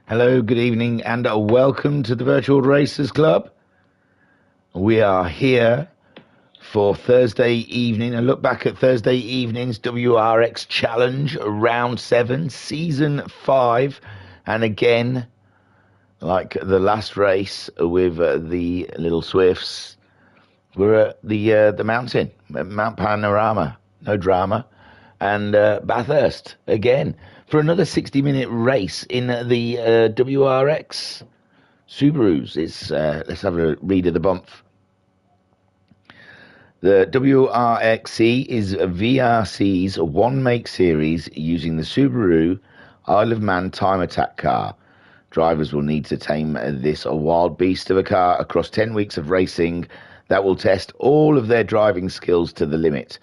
Hello, good evening, and welcome to the Virtual Racers Club. We are here for Thursday evening, a look back at Thursday evening's WRX Challenge Round 7, Season 5, and again, like the last race with the little Swifts, we're at the mountain, Mount Panorama, no drama, and Bathurst again for another 60-minute race in the WRX Subarus. Let's have a read of the bump. The WRXC is VRC's one-make series using the Subaru Isle of Man time attack car. Drivers will need to tame this wild beast of a car across 10 weeks of racing that will test all of their driving skills to the limit.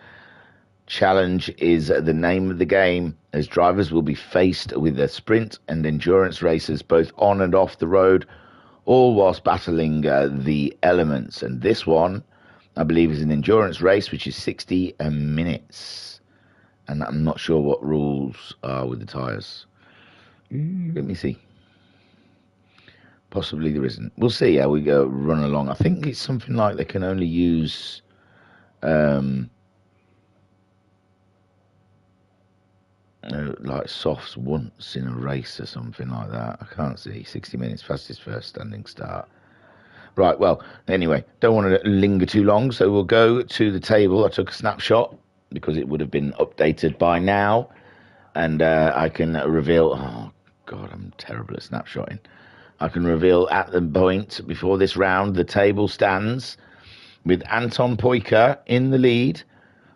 Challenge is the name of the game, as drivers will be faced with the sprint and endurance races both on and off the road, all whilst battling the elements. And this one, I believe, is an endurance race, which is 60 minutes. And I'm not sure what rules are with the tyres. Let me see. Possibly there isn't. We'll see how we go run along. I think it's something like they can only use like softs once in a race or something like that. I can't see. 60 minutes past his first standing start. Right, well, anyway, don't want to linger too long, so we'll go to the table. I took a snapshot because it would have been updated by now, and I can reveal... Oh, God, I'm terrible at snapshotting. I can reveal at the point before this round, the table stands with Anton Poika in the lead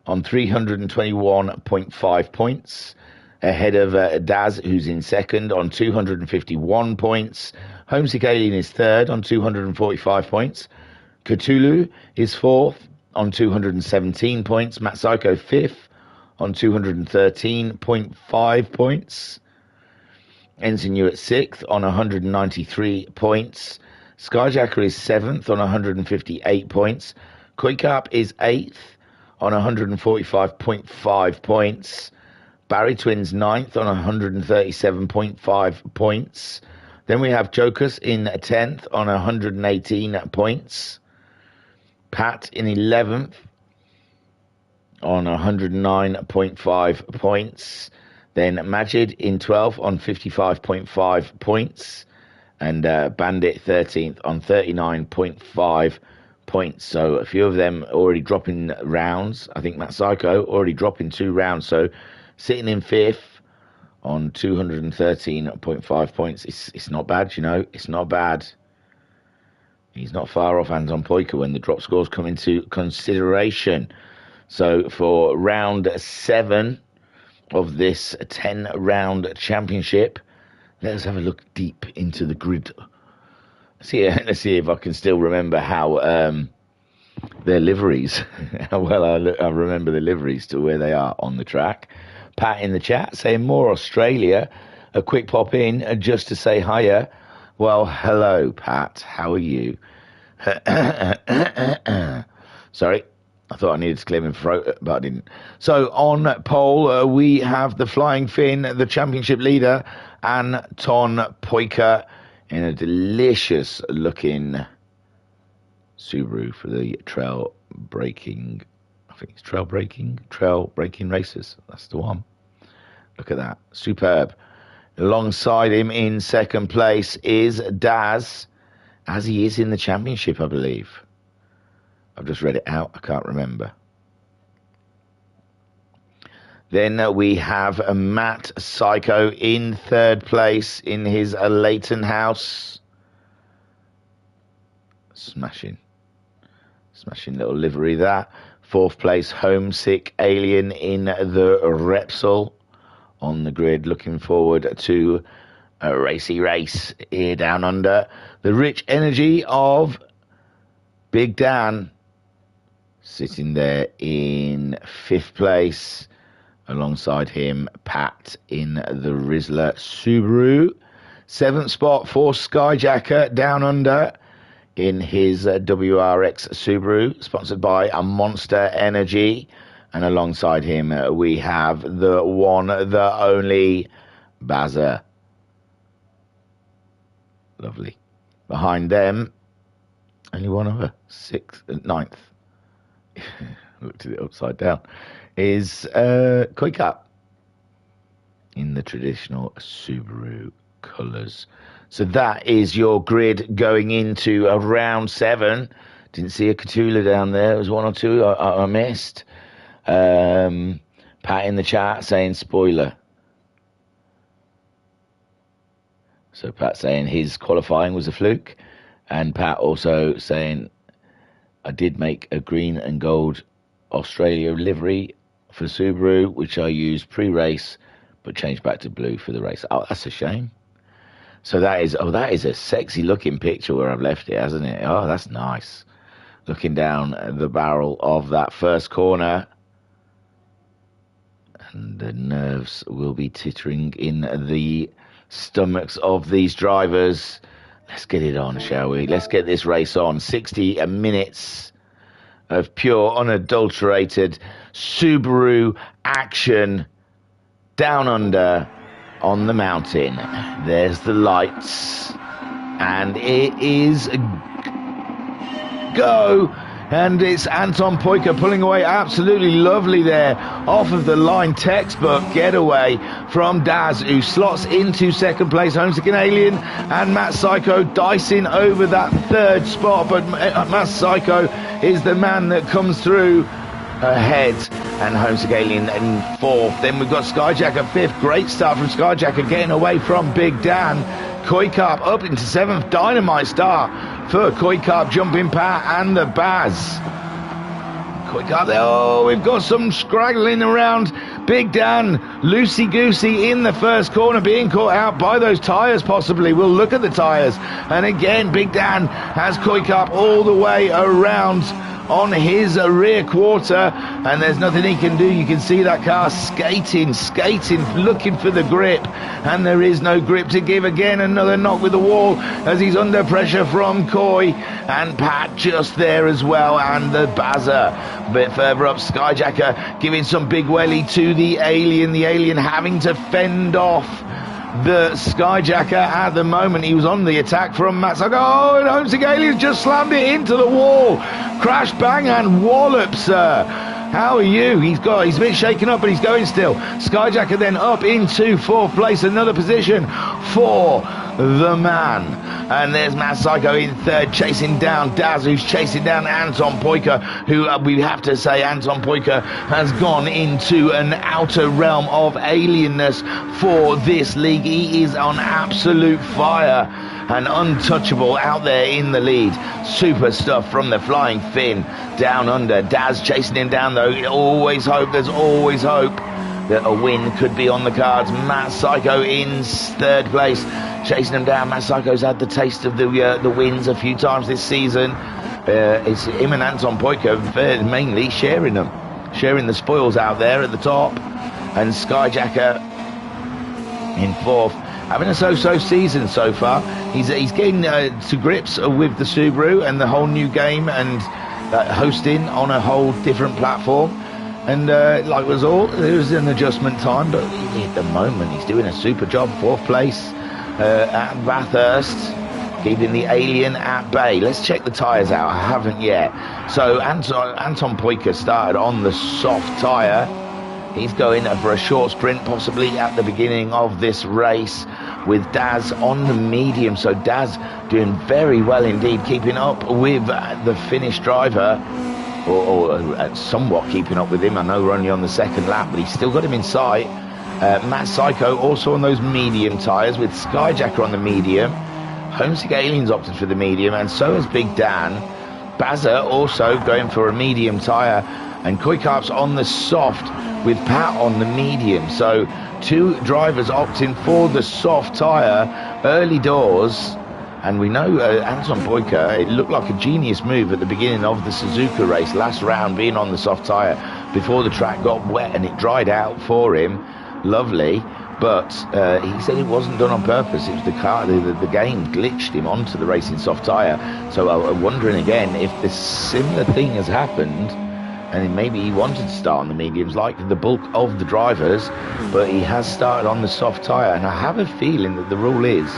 on 321.5 points, ahead of Daz, who's in second on 251 points. Homesick Alien is third on 245 points. Cthulhu is fourth on 217 points. Matt Psycho fifth on 213.5 points. Ensign You at sixth on 193 points. Skyjacker is seventh on 158 points. Quick-Up is eighth on 145.5 points. Barry Twins ninth on 137.5 points. Then we have Jokers in 10th on 118 points. Pat in 11th on 109.5 points. Then Majid in 12th on 55.5 points. And Bandit 13th on 39.5 points. So a few of them already dropping rounds. I think Matt Psycho already dropping 2 rounds. So sitting in 5th on 213.5 points. It's not bad, you know. It's not bad. He's not far off Anton Poika when the drop scores come into consideration. So for round 7 of this 10-round championship, let us have a look deep into the grid. Let's see if I can still remember how their liveries, how well I remember the liveries to where they are on the track. Pat in the chat saying more Australia. A quick pop in just to say hiya. Well, hello, Pat. How are you? Sorry, I thought I needed to clear my throat, but I didn't. So on pole, we have the Flying Finn, the championship leader, Anton Poika, in a delicious looking Subaru for the trail braking. I think it's trail braking races. That's the one. Look at that. Superb. Alongside him in second place is Daz, as he is in the championship, I believe. I've just read it out. I can't remember. Then we have Matt Psycho in third place in his Leighton house. Smashing little livery there. Fourth place, Homesick Alien in the Repsol on the grid. Looking forward to a racy race here down under. The rich energy of Big Dan sitting there in fifth place. Alongside him, Pat in the Rizzler Subaru. Seventh spot for Skyjacker down under in his WRX Subaru, sponsored by a Monster Energy. And alongside him, we have the one, the only Bazza. Lovely. Behind them, only one other, 9th. Looked at it upside down. Is Koi Cup in the traditional Subaru colours. So that is your grid going into round 7. Didn't see a Catula down there. There was one or two I missed. Pat in the chat saying spoiler. So Pat saying his qualifying was a fluke. And Pat also saying, I did make a green and gold Australia livery for Subaru, which I used pre-race, but changed back to blue for the race. Oh, that's a shame. So that is a sexy looking picture where I've left it, hasn't it? Oh, that's nice. Looking down the barrel of that first corner. And the nerves will be tittering in the stomachs of these drivers. Let's get it on, shall we? Let's get this race on. 60 minutes of pure, unadulterated Subaru action down under on the mountain. There's the lights. And it is go. And it's Anton Poika pulling away. Absolutely lovely there. Off of the line, textbook getaway from Daz, who slots into second place. Homesick and Alien and Matt Psycho dicing over that third spot. But Matt Psycho is the man that comes through ahead. And Homesick Alien in 4th. Then we've got Skyjacker 5th. Great start from Skyjacker, getting away from Big Dan. Koi Carp up into 7th. Dynamite start for Koi Carp, Jumping Pat and the Baz. Koi Carp there. Oh, we've got some scraggling around. Big Dan, loosey-goosey in the first corner, being caught out by those tyres possibly. We'll look at the tyres. And again, Big Dan has Koi Carp all the way around on his rear quarter, and there's nothing he can do. You can see that car skating, looking for the grip, and there is no grip to give. Again, another knock with the wall as he's under pressure from Koi, and Pat just there as well, and the Bazza a bit further up. Skyjacker giving some big welly to the Alien having to fend off the Skyjacker at the moment. He was on the attack from Matt. Oh, and Homesick Alien's just slammed it into the wall. Crash, bang, and wallop, sir. How are you? He's a bit shaken up, but he's going still. Skyjacker then up into 4th place. Another position for the man. And there's Matt Psycho in 3rd, chasing down Daz, who's chasing down Anton Poika, who we have to say Anton Poika has gone into an outer realm of alienness for this league. He is on absolute fire and untouchable out there in the lead. Super stuff from the Flying Finn down under. Daz chasing him down though. There's always hope that a win could be on the cards. Matt Psycho in 3rd place, chasing him down. Matt Psycho's had the taste of the wins a few times this season. It's him and Anton Poika mainly sharing the spoils out there at the top. And Skyjacker in 4th, having a so-so season so far. He's getting to grips with the Subaru and the whole new game, and hosting on a whole different platform. And like it was all, there was an adjustment time, but at the moment he's doing a super job. 4th place at Bathurst, keeping the Alien at bay. Let's check the tyres out. I haven't yet. So Anton Poika started on the soft tyre. He's going for a short sprint, possibly at the beginning of this race, with Daz on the medium. So Daz doing very well indeed, keeping up with the Finnish driver, or somewhat keeping up with him. I know we're only on the 2nd lap, but he's still got him in sight. Matt Psycho also on those medium tyres, with Skyjacker on the medium. Homesick Alien's opted for the medium, and so has Big Dan. Bazza also going for a medium tyre, and Koi Carp's on the soft with Pat on the medium. So 2 drivers opting for the soft tyre early doors. And we know Anton Poika, it looked like a genius move at the beginning of the Suzuka race, last round being on the soft tyre before the track got wet and it dried out for him. Lovely. But he said it wasn't done on purpose. It was the car, the game glitched him onto the racing soft tyre. So I'm wondering again if this similar thing has happened, and maybe he wanted to start on the mediums like the bulk of the drivers, but he has started on the soft tyre. And I have a feeling that the rule is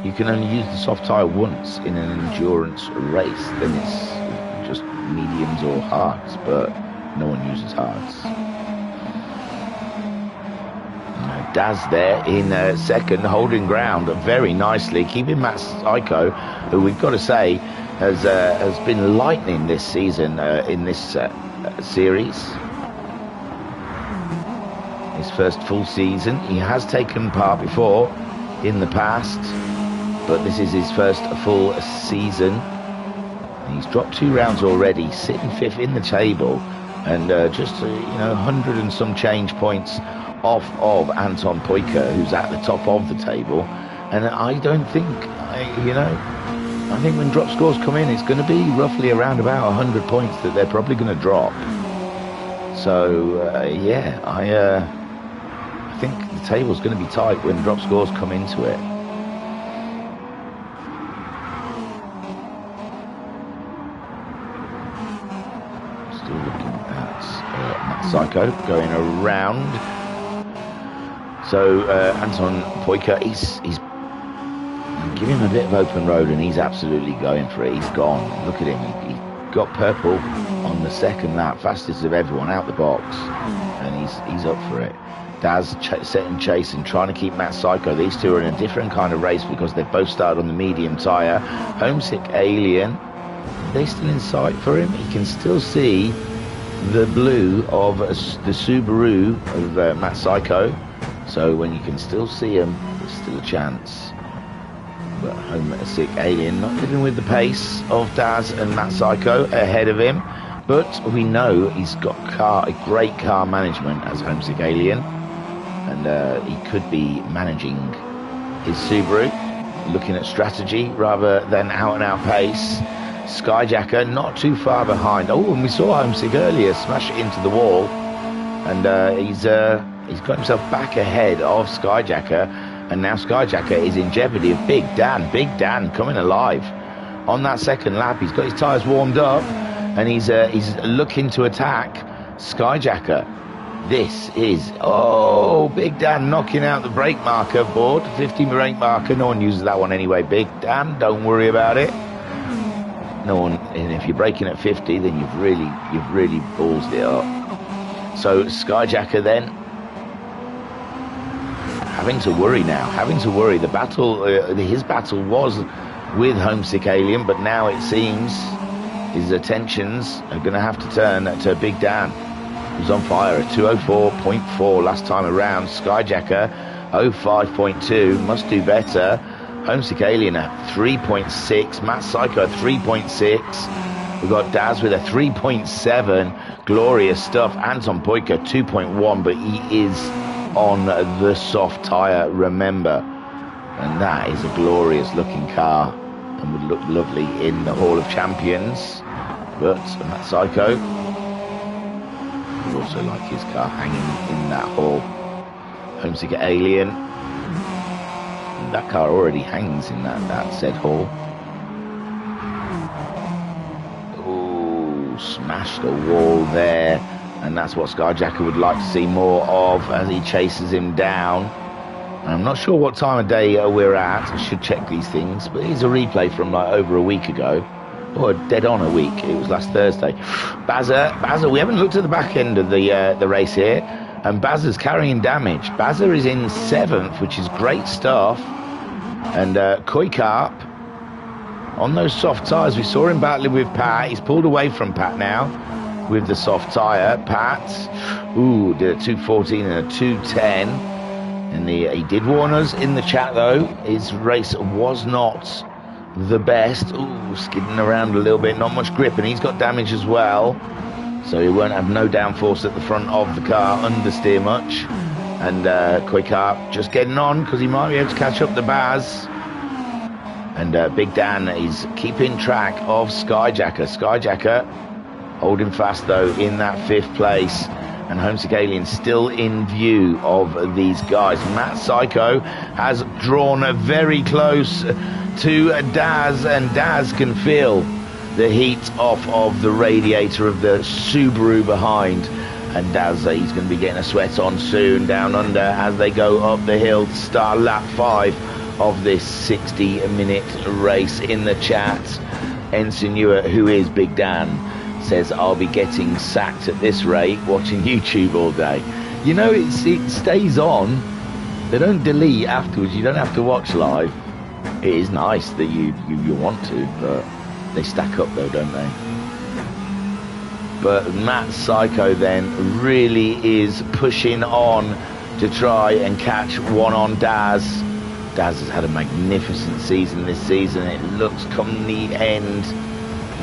you can only use the soft tyre once in an endurance race. Then it's just mediums or hards, but no one uses hards. Daz there in second, holding ground very nicely, keeping Matt Psycho, who we've got to say has been lightning this season in this series. His first full season. He has taken part before in the past, but this is his first full season. He's dropped 2 rounds already, sitting 5th in the table, and just 100 and some change points off of Anton Pojka, who's at the top of the table. And I don't think, I think when drop scores come in, it's going to be roughly around about 100 points that they're probably going to drop. So I think the table's going to be tight when drop scores come into it. Still looking at Matt Psycho going around. So Anton Pojka, he's giving him a bit of open road, and he's absolutely going for it. He's gone. Look at him. He got purple on the second lap, fastest of everyone out the box, and he's up for it. Daz setting chase and trying to keep Matt Psycho. These two are in a different kind of race because they've both started on the medium tyre. Homesick Alien, are they still in sight for him? He can still see the blue of the Subaru of Matt Psycho. So when you can still see him, there's still a chance. But Homesick Alien not living with the pace of Daz and Matt Psycho ahead of him. But we know he's got a great car management as Homesick Alien. And he could be managing his Subaru, looking at strategy rather than out-and-out pace. Skyjacker not too far behind. Oh, and we saw Homesick earlier smash it into the wall. And he's got himself back ahead of Skyjacker, and now Skyjacker is in jeopardy of Big Dan coming alive. On that second lap, he's got his tyres warmed up, and he's looking to attack Skyjacker. This is, Big Dan knocking out the brake marker board, 50 brake marker. No one uses that one anyway. Big Dan, don't worry about it. No one, and if you're braking at 50, then you've really ballsed it up. So Skyjacker then having to worry. The battle, his battle was with Homesick Alien, but now it seems his attentions are going to have to turn to Big Dan, who's on fire at 204.4 last time around. Skyjacker 05.2, must do better. Homesick Alien at 3.6, Matt Psycho 3.6. We've got Daz with a 3.7. Glorious stuff. Anton Pojka 2.1, but he is on the soft tyre, remember. And that is a glorious looking car and would look lovely in the Hall of Champions. But Matt Psycho would also like his car hanging in that hall. Homesick Alien, that car already hangs in that said hall. Oh, smashed the wall there. And that's what Skyjacker would like to see more of as he chases him down. And I'm not sure what time of day we're at. I should check these things. But it's a replay from like over a week ago. Or dead on a week. It was last Thursday. Bazza, we haven't looked at the back end of the race here. And Bazza's carrying damage. Bazza is in 7th, which is great stuff. And Koikarp, on those soft tyres, we saw him battling with Pat. He's pulled away from Pat now with the soft tyre. Pat, did a 2:14 and a 2:10. And he did warn us in the chat, though. His race was not the best. Skidding around a little bit, not much grip, and he's got damage as well. So he won't have no downforce at the front of the car, understeer much. And Koikarp just getting on because he might be able to catch up the Baz. And Big Dan is keeping track of Skyjacker. Skyjacker holding fast, though, in that 5th place. And Homesick Alien still in view of these guys. Matt Psycho has drawn very close to Daz, and Daz can feel the heat off of the radiator of the Subaru behind. And Daz, he's going to be getting a sweat on soon down under as they go up the hill to start lap 5 of this 60-minute race. In the chat, Ensinua, who is Big Dan, says, I'll be getting sacked at this rate watching YouTube all day. You know, it stays on. They don't delete afterwards. You don't have to watch live. It is nice that you want to, but they stack up though, don't they? But Matt Psycho then really is pushing on to try and catch one on Daz. Daz has had a magnificent season this season. It looks come the end,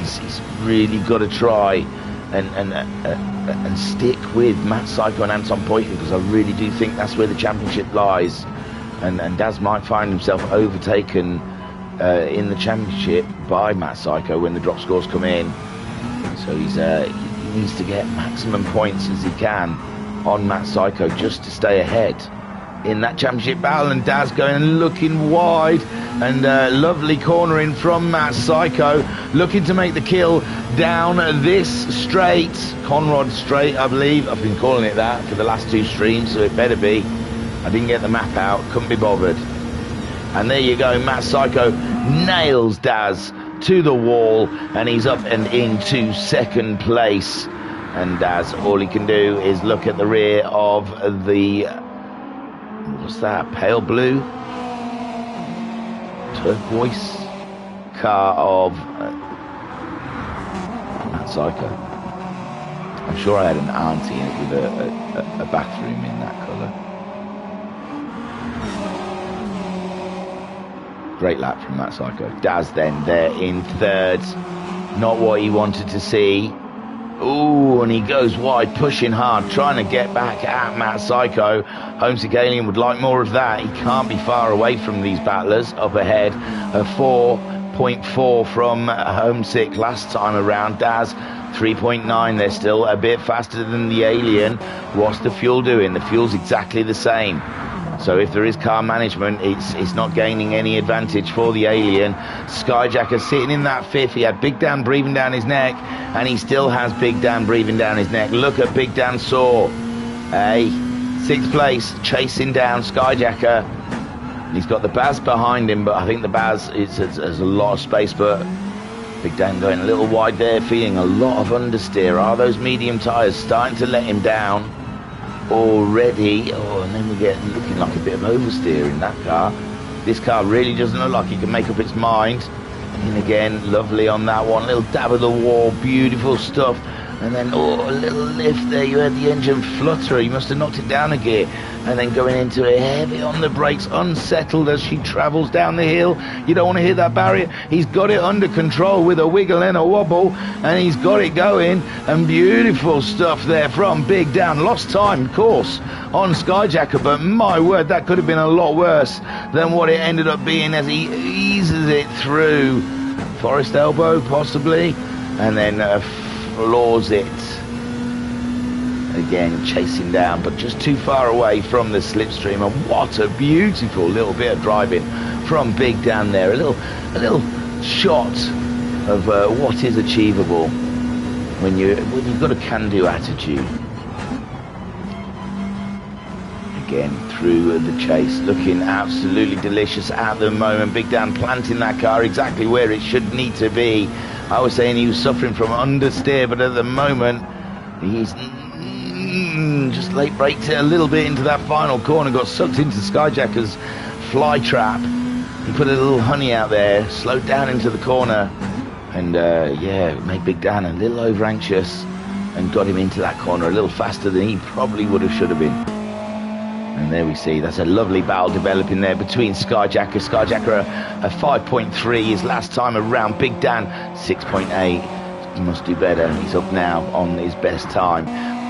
he's really got to try and stick with Matt Psycho and Anton Poikin, because I really do think that's where the championship lies. And Daz might find himself overtaken in the championship by Matt Psycho when the drop scores come in. So he needs to get maximum points as he can on Matt Psycho just to stay ahead in that championship battle. And Daz going and looking wide, and lovely cornering from Matt Psycho, looking to make the kill down this straight, Conrad Straight, I believe. I've been calling it that for the last 2 streams, so it better be. I didn't get the map out, couldn't be bothered. And there you go, Matt Psycho nails Daz to the wall, and he's up and into 2nd place. And Daz, all he can do is look at the rear of the, what's that, pale blue, turquoise car of Matt Psycho. I'm sure I had an auntie in it with a bathroom in that colour. Great lap from Matt Psycho. Daz then there in 3rd. Not what he wanted to see. Ooh, and he goes wide, pushing hard, trying to get back at Matt Psycho. Homesick Alien would like more of that. He can't be far away from these battlers. Up ahead, a 4.4 from Homesick last time around. Daz, 3.9. They're still a bit faster than the Alien. What's the fuel doing? The fuel's exactly the same. So if there is car management, it's not gaining any advantage for the Alien. Skyjacker sitting in that 5th. He had Big Dan breathing down his neck, and he still has Big Dan breathing down his neck. Look at Big Dan Saw. 6th place, chasing down Skyjacker. He's got the Baz behind him, but I think the Baz has a lot of space, but Big Dan going a little wide there, feeling a lot of understeer. Are those medium tyres starting to let him down already? Oh, and then we get looking like a bit of oversteer in that car. This car really doesn't look like it can make up its mind. In again, lovely on that one, little dab of the wall, beautiful stuff. And then, oh, a little lift there. You heard the engine flutter. He must have knocked it down a gear. And then going into it, heavy on the brakes, unsettled as she travels down the hill. You don't want to hit that barrier. He's got it under control with a wiggle and a wobble, and he's got it going. And beautiful stuff there from Big Dan. Lost time, of course, on Skyjacker, but my word, that could have been a lot worse than what it ended up being as he eases it through. Forest elbow, possibly, and then floors it again, chasing down, but just too far away from the slipstream. And what a beautiful little bit of driving from Big Dan there. A little shot of what is achievable when you've got a can-do attitude. Again through the chase, looking absolutely delicious at the moment. Big Dan planting that car exactly where it should need to be. I was saying he was suffering from understeer, but at the moment he's just late braked it a little bit into that final corner, got sucked into Skyjacker's fly trap. He put a little honey out there, slowed down into the corner, and yeah, made Big Dan a little over anxious and got him into that corner a little faster than he probably should have been. And there we see, that's a lovely battle developing there between Skyjacker. Skyjacker a 5.3 his last time around. Big Dan 6.8. He must do better. He's up now on his best time.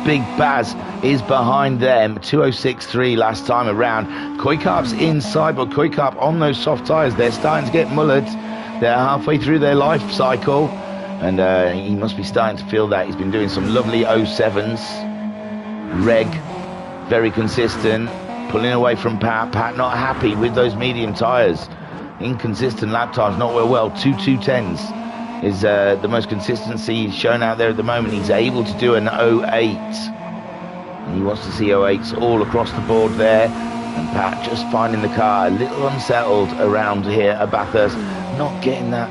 Big Baz is behind them. 206.3 last time around. Koikarp's inside, but Koikarp on those soft tyres. They're starting to get mullered. They're halfway through their life cycle. And he must be starting to feel that. He's been doing some lovely 07s. Reg, very consistent, pulling away from Pat. Pat not happy with those medium tyres. Inconsistent lap times, not well. 2.210s is the most consistency shown out there at the moment. He's able to do an 08. And he wants to see 08s all across the board there. And Pat just finding the car a little unsettled around here at Bathurst, not getting that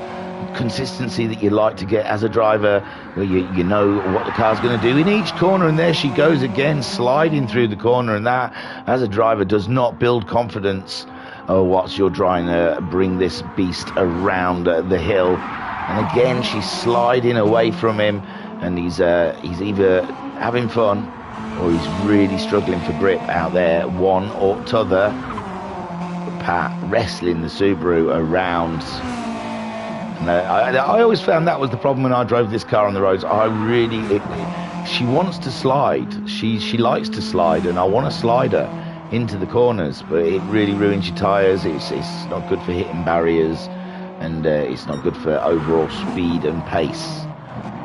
consistency that you like to get as a driver, where you know what the car's going to do in each corner. And there she goes again, sliding through the corner, and that as a driver does not build confidence whilst you're trying to bring this beast around the hill. And again she's sliding away from him, and he's either having fun or he's really struggling for grip out there, one or t'other. Pat wrestling the Subaru around. And I always found that was the problem when I drove this car on the roads. She wants to slide. She likes to slide, and I want to slide her into the corners, but it really ruins your tyres. It's not good for hitting barriers, and it's not good for overall speed and pace.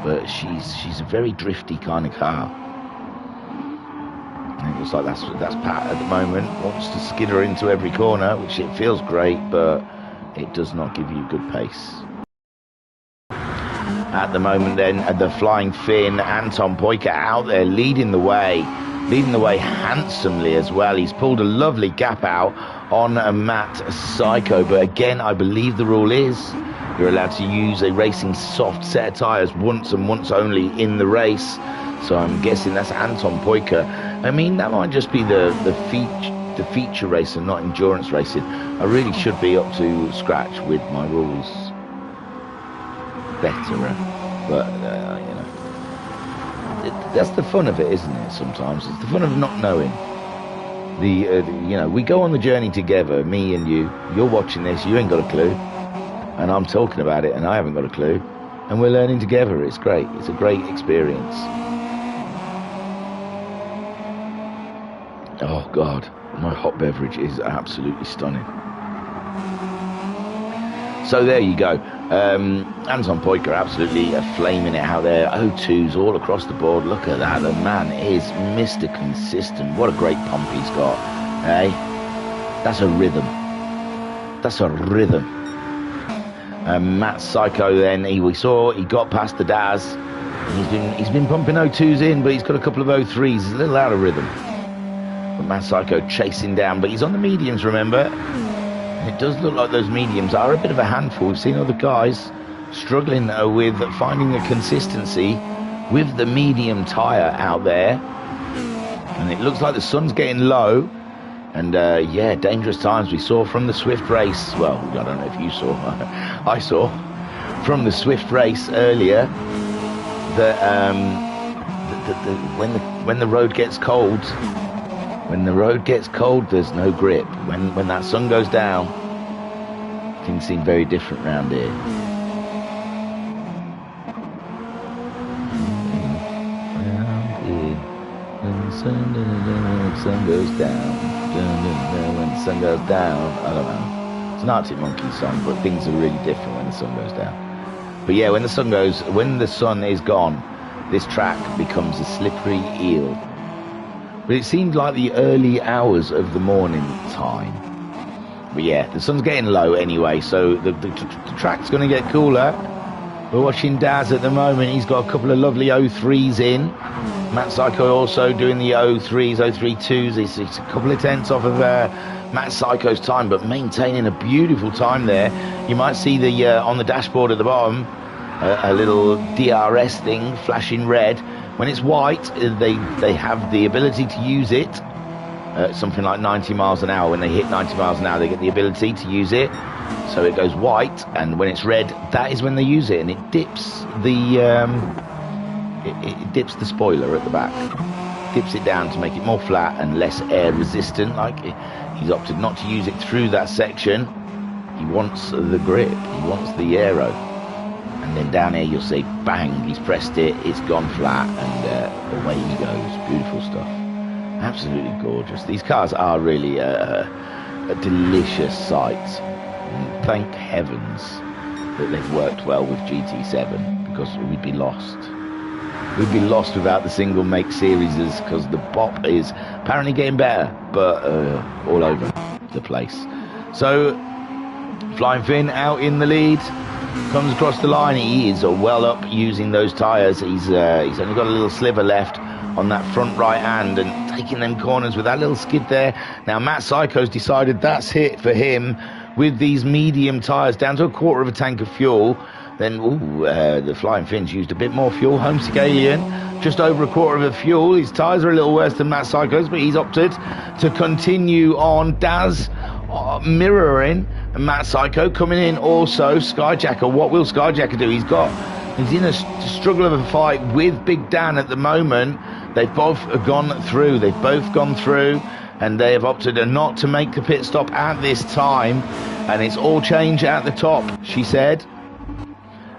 But she's a very drifty kind of car. And it looks like that's Pat at the moment. Wants to skid her into every corner, which it feels great, but it does not give you good pace. At the moment then, the Flying Finn, Anton Poika out there leading the way handsomely as well. He's pulled a lovely gap out on Matt Psycho, but again, I believe the rule is you're allowed to use a racing soft set of tyres once and once only in the race. So I'm guessing that's Anton Poika. I mean, that might just be the feature racer, not endurance racing. I really should be up to scratch with my rules better, but you know, that's the fun of it, isn't it? Sometimes it's the fun of not knowing. You know, we go on the journey together, me and you. You're watching this, you ain't got a clue, and I'm talking about it, and I haven't got a clue, and we're learning together. It's great. It's a great experience. Oh God, my hot beverage is absolutely stunning. So there you go. Anton Poika absolutely flaming it out there. O2s all across the board. Look at that. The man is Mr. Consistent. What a great pump he's got. Hey, that's a rhythm. That's a rhythm. Matt Psycho then, we saw he got past the Daz. He's been pumping O2s in, but he's got a couple of O3s. He's a little out of rhythm. But Matt Psycho chasing down, but he's on the mediums, remember? It does look like those mediums are a bit of a handful. We've seen other guys struggling with finding the consistency with the medium tyre out there. And it looks like the sun's getting low. And yeah, dangerous times we saw from the Swift race. Well, I don't know if you saw. I saw from the Swift race earlier that when the road gets cold, there's no grip. When that sun goes down, things seem very different around here. When the sun goes down, when the sun goes down, I don't know. It's an Arctic Monkeys song, but things are really different when the sun goes down. But yeah, when the sun is gone, this track becomes a slippery eel. But it seemed like the early hours of the morning time. But yeah, the sun's getting low anyway, so the track's going to get cooler. We're watching Daz at the moment. He's got a couple of lovely O3s in. Matt Psycho also doing the O3s, O32s. It's a couple of tenths off of Matt Psycho's time, but maintaining a beautiful time there. You might see the on the dashboard at the bottom, a little DRS thing flashing red. When it's white, they have the ability to use it, something like 90 miles an hour. When they hit 90 miles an hour, they get the ability to use it. So it goes white, and when it's red, that is when they use it, and it dips it dips the spoiler at the back, dips it down to make it more flat and less air resistant. Like, he's opted not to use it through that section. He wants the grip, he wants the aero. And then down here you'll see, bang, he's pressed it, it's gone flat, and away he goes. Beautiful stuff. Absolutely gorgeous. These cars are really a delicious sight. And thank heavens that they've worked well with GT7, because we'd be lost. We'd be lost without the single make series, because the bop is apparently getting better, but all over the place. So, Flying Finn out in the lead. Comes across the line. He is well up using those tyres. He's only got a little sliver left on that front right hand and taking them corners with that little skid there. Now Matt Psycho's decided that's it for him with these medium tyres down to a quarter of a tank of fuel. Then the Flying Finn's used a bit more fuel. Homesick Alien, just over a quarter of a fuel. His tyres are a little worse than Matt Psycho's, but he's opted to continue on. Daz mirroring Matt Psycho coming in also. Skyjacker, what will Skyjacker do? He's in a struggle of a fight with Big Dan at the moment. They've both gone through. And they have opted not to make the pit stop at this time. And it's all change at the top, she said.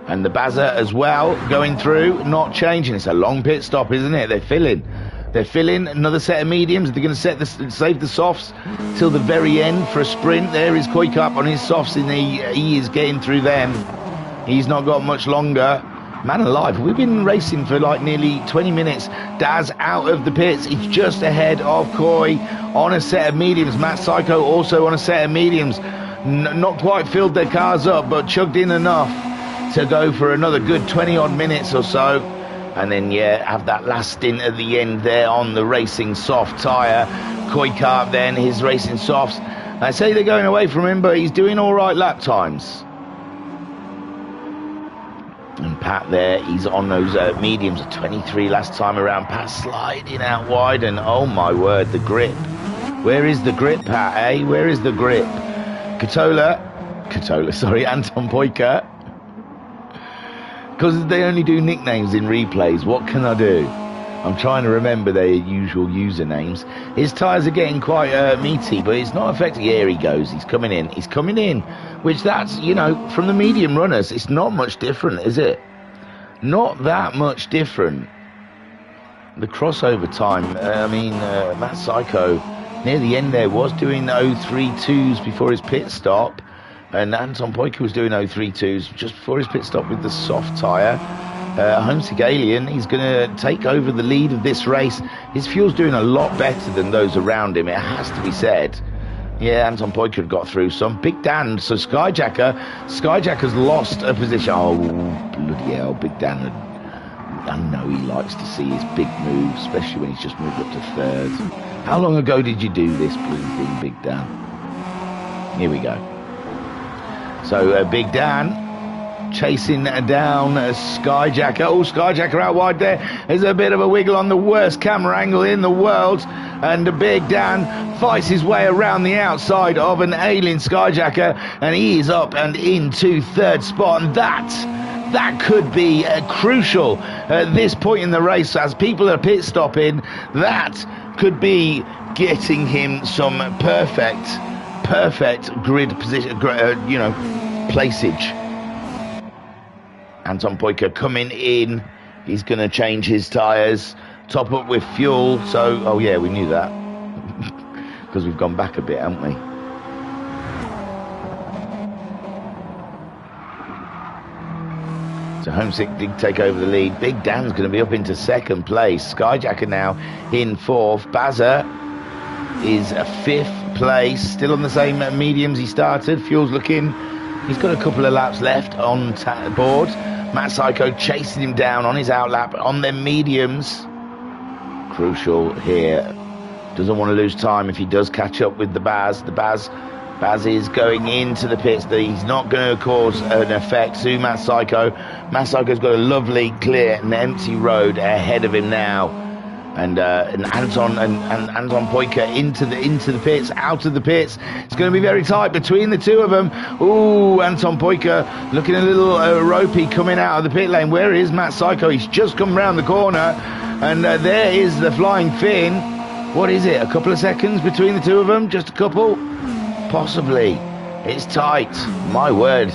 And the Bazza as well going through, not changing. It's a long pit stop, isn't it? They're filling another set of mediums. They're going to save the softs till the very end for a sprint. There is Koikap on his softs, and he is getting through them. He's not got much longer. Man alive, we've been racing for like nearly 20 minutes. Daz out of the pits. He's just ahead of Koi on a set of mediums. Matt Psycho also on a set of mediums. Not quite filled their cars up, but chugged in enough to go for another good 20 odd minutes or so, and then have that last stint at the end there on the racing soft tyre. Koikap then, his racing softs. I say they're going away from him, but he's doing all right lap times. And Pat there, he's on those mediums at 23 last time around. Pat sliding out wide, and oh my word, the grip. Where is the grip, Pat, eh? Where is the grip? Anton Poika. Because they only do nicknames in replays. What can I do? I'm trying to remember their usual usernames. His tyres are getting quite meaty, but it's not affecting. Here he goes. He's coming in. Which that's, from the medium runners, it's not much different, is it? Not that much different. The crossover time, Matt Psycho, near the end there, was doing 032s before his pit stop. And Anton Poika was doing 032s just before his pit stop with the soft tyre. Homesick Alien, he's going to take over the lead of this race. His fuel's doing a lot better than those around him, it has to be said. Yeah, Anton Poika had got through some. Big Dan, so Skyjacker's lost a position. Oh, bloody hell, Big Dan. I know he likes to see his big moves, especially when he's just moved up to third. How long ago did you do this blue thing, Big Dan? Here we go. So Big Dan chasing down Skyjacker. Oh, Skyjacker out wide there. There's a bit of a wiggle on the worst camera angle in the world. And Big Dan fights his way around the outside of an alien Skyjacker. And he is up and into third spot. And that could be crucial at this point in the race. As people are pit stopping, that could be getting him some perfect grid position, placeage. Anton Poika coming in. He's going to change his tyres, top up with fuel. So, oh yeah, we knew that because we've gone back a bit, haven't we? So Homesick did take over the lead. Big Dan's going to be up into second place. Skyjacker now in fourth. Bazza is a fifth place, still on the same mediums he started. Fuel's looking, he's got a couple of laps left on board. Matt Psycho chasing him down on his outlap on them mediums. Crucial here. Doesn't want to lose time if he does catch up with the Baz. Baz is going into the pits. He's not going to cause an effect to Matt Psycho. Matt Psycho's got a lovely, clear and empty road ahead of him now. And Anton Poika into the pits, out of the pits. It's going to be very tight between the two of them. Ooh, Anton Poika looking a little ropey coming out of the pit lane. Where is Matt Psycho? He's just come round the corner, and there is the Flying Finn. What is it? A couple of seconds between the two of them? Just a couple? Possibly. It's tight. My word.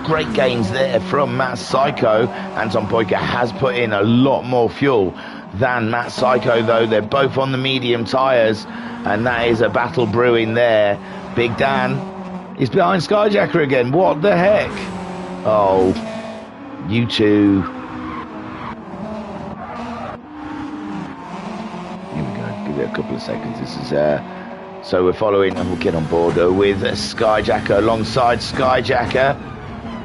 Great gains there from Matt Psycho. Anton Poika has put in a lot more fuel than Matt Psycho, though. They're both on the medium tyres, and that is a battle brewing there. Big Dan is behind Skyjacker again. What the heck? Oh, you two. Here we go. Give it a couple of seconds. This is so we're following, and we'll get on board with Skyjacker alongside Skyjacker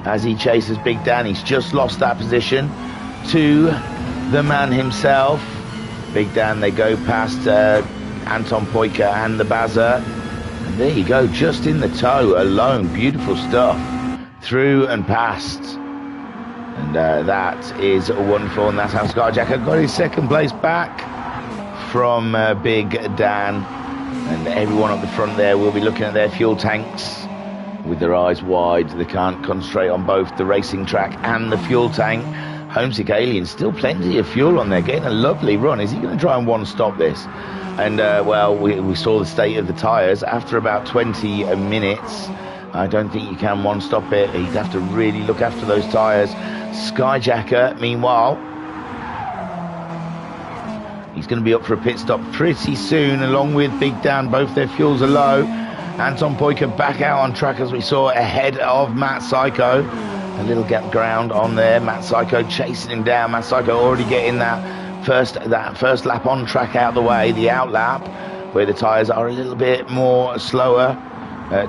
as he chases Big Dan. He's just lost that position to the man himself. Big Dan, they go past Anton Poika and the Bazza. And there you go, just in the toe alone. Beautiful stuff. Through and past. And that is wonderful. And that's how Skyjacker got his second place back from Big Dan. And everyone up the front there will be looking at their fuel tanks with their eyes wide. They can't concentrate on both the racing track and the fuel tank. Homesick Alien, still plenty of fuel on there, getting a lovely run. Is he going to try and one-stop this? And, well, we saw the state of the tyres. After about 20 minutes, I don't think you can one-stop it. He'd have to really look after those tyres. Skyjacker, meanwhile, he's going to be up for a pit stop pretty soon, along with Big Dan. Both their fuels are low. Anton Poika back out on track, as we saw, ahead of Matt Psycho. A little gap ground on there. Matt Psycho chasing him down. Matt Psycho already getting that first lap on track out of the way, the out lap, where the tyres are a little bit more slower.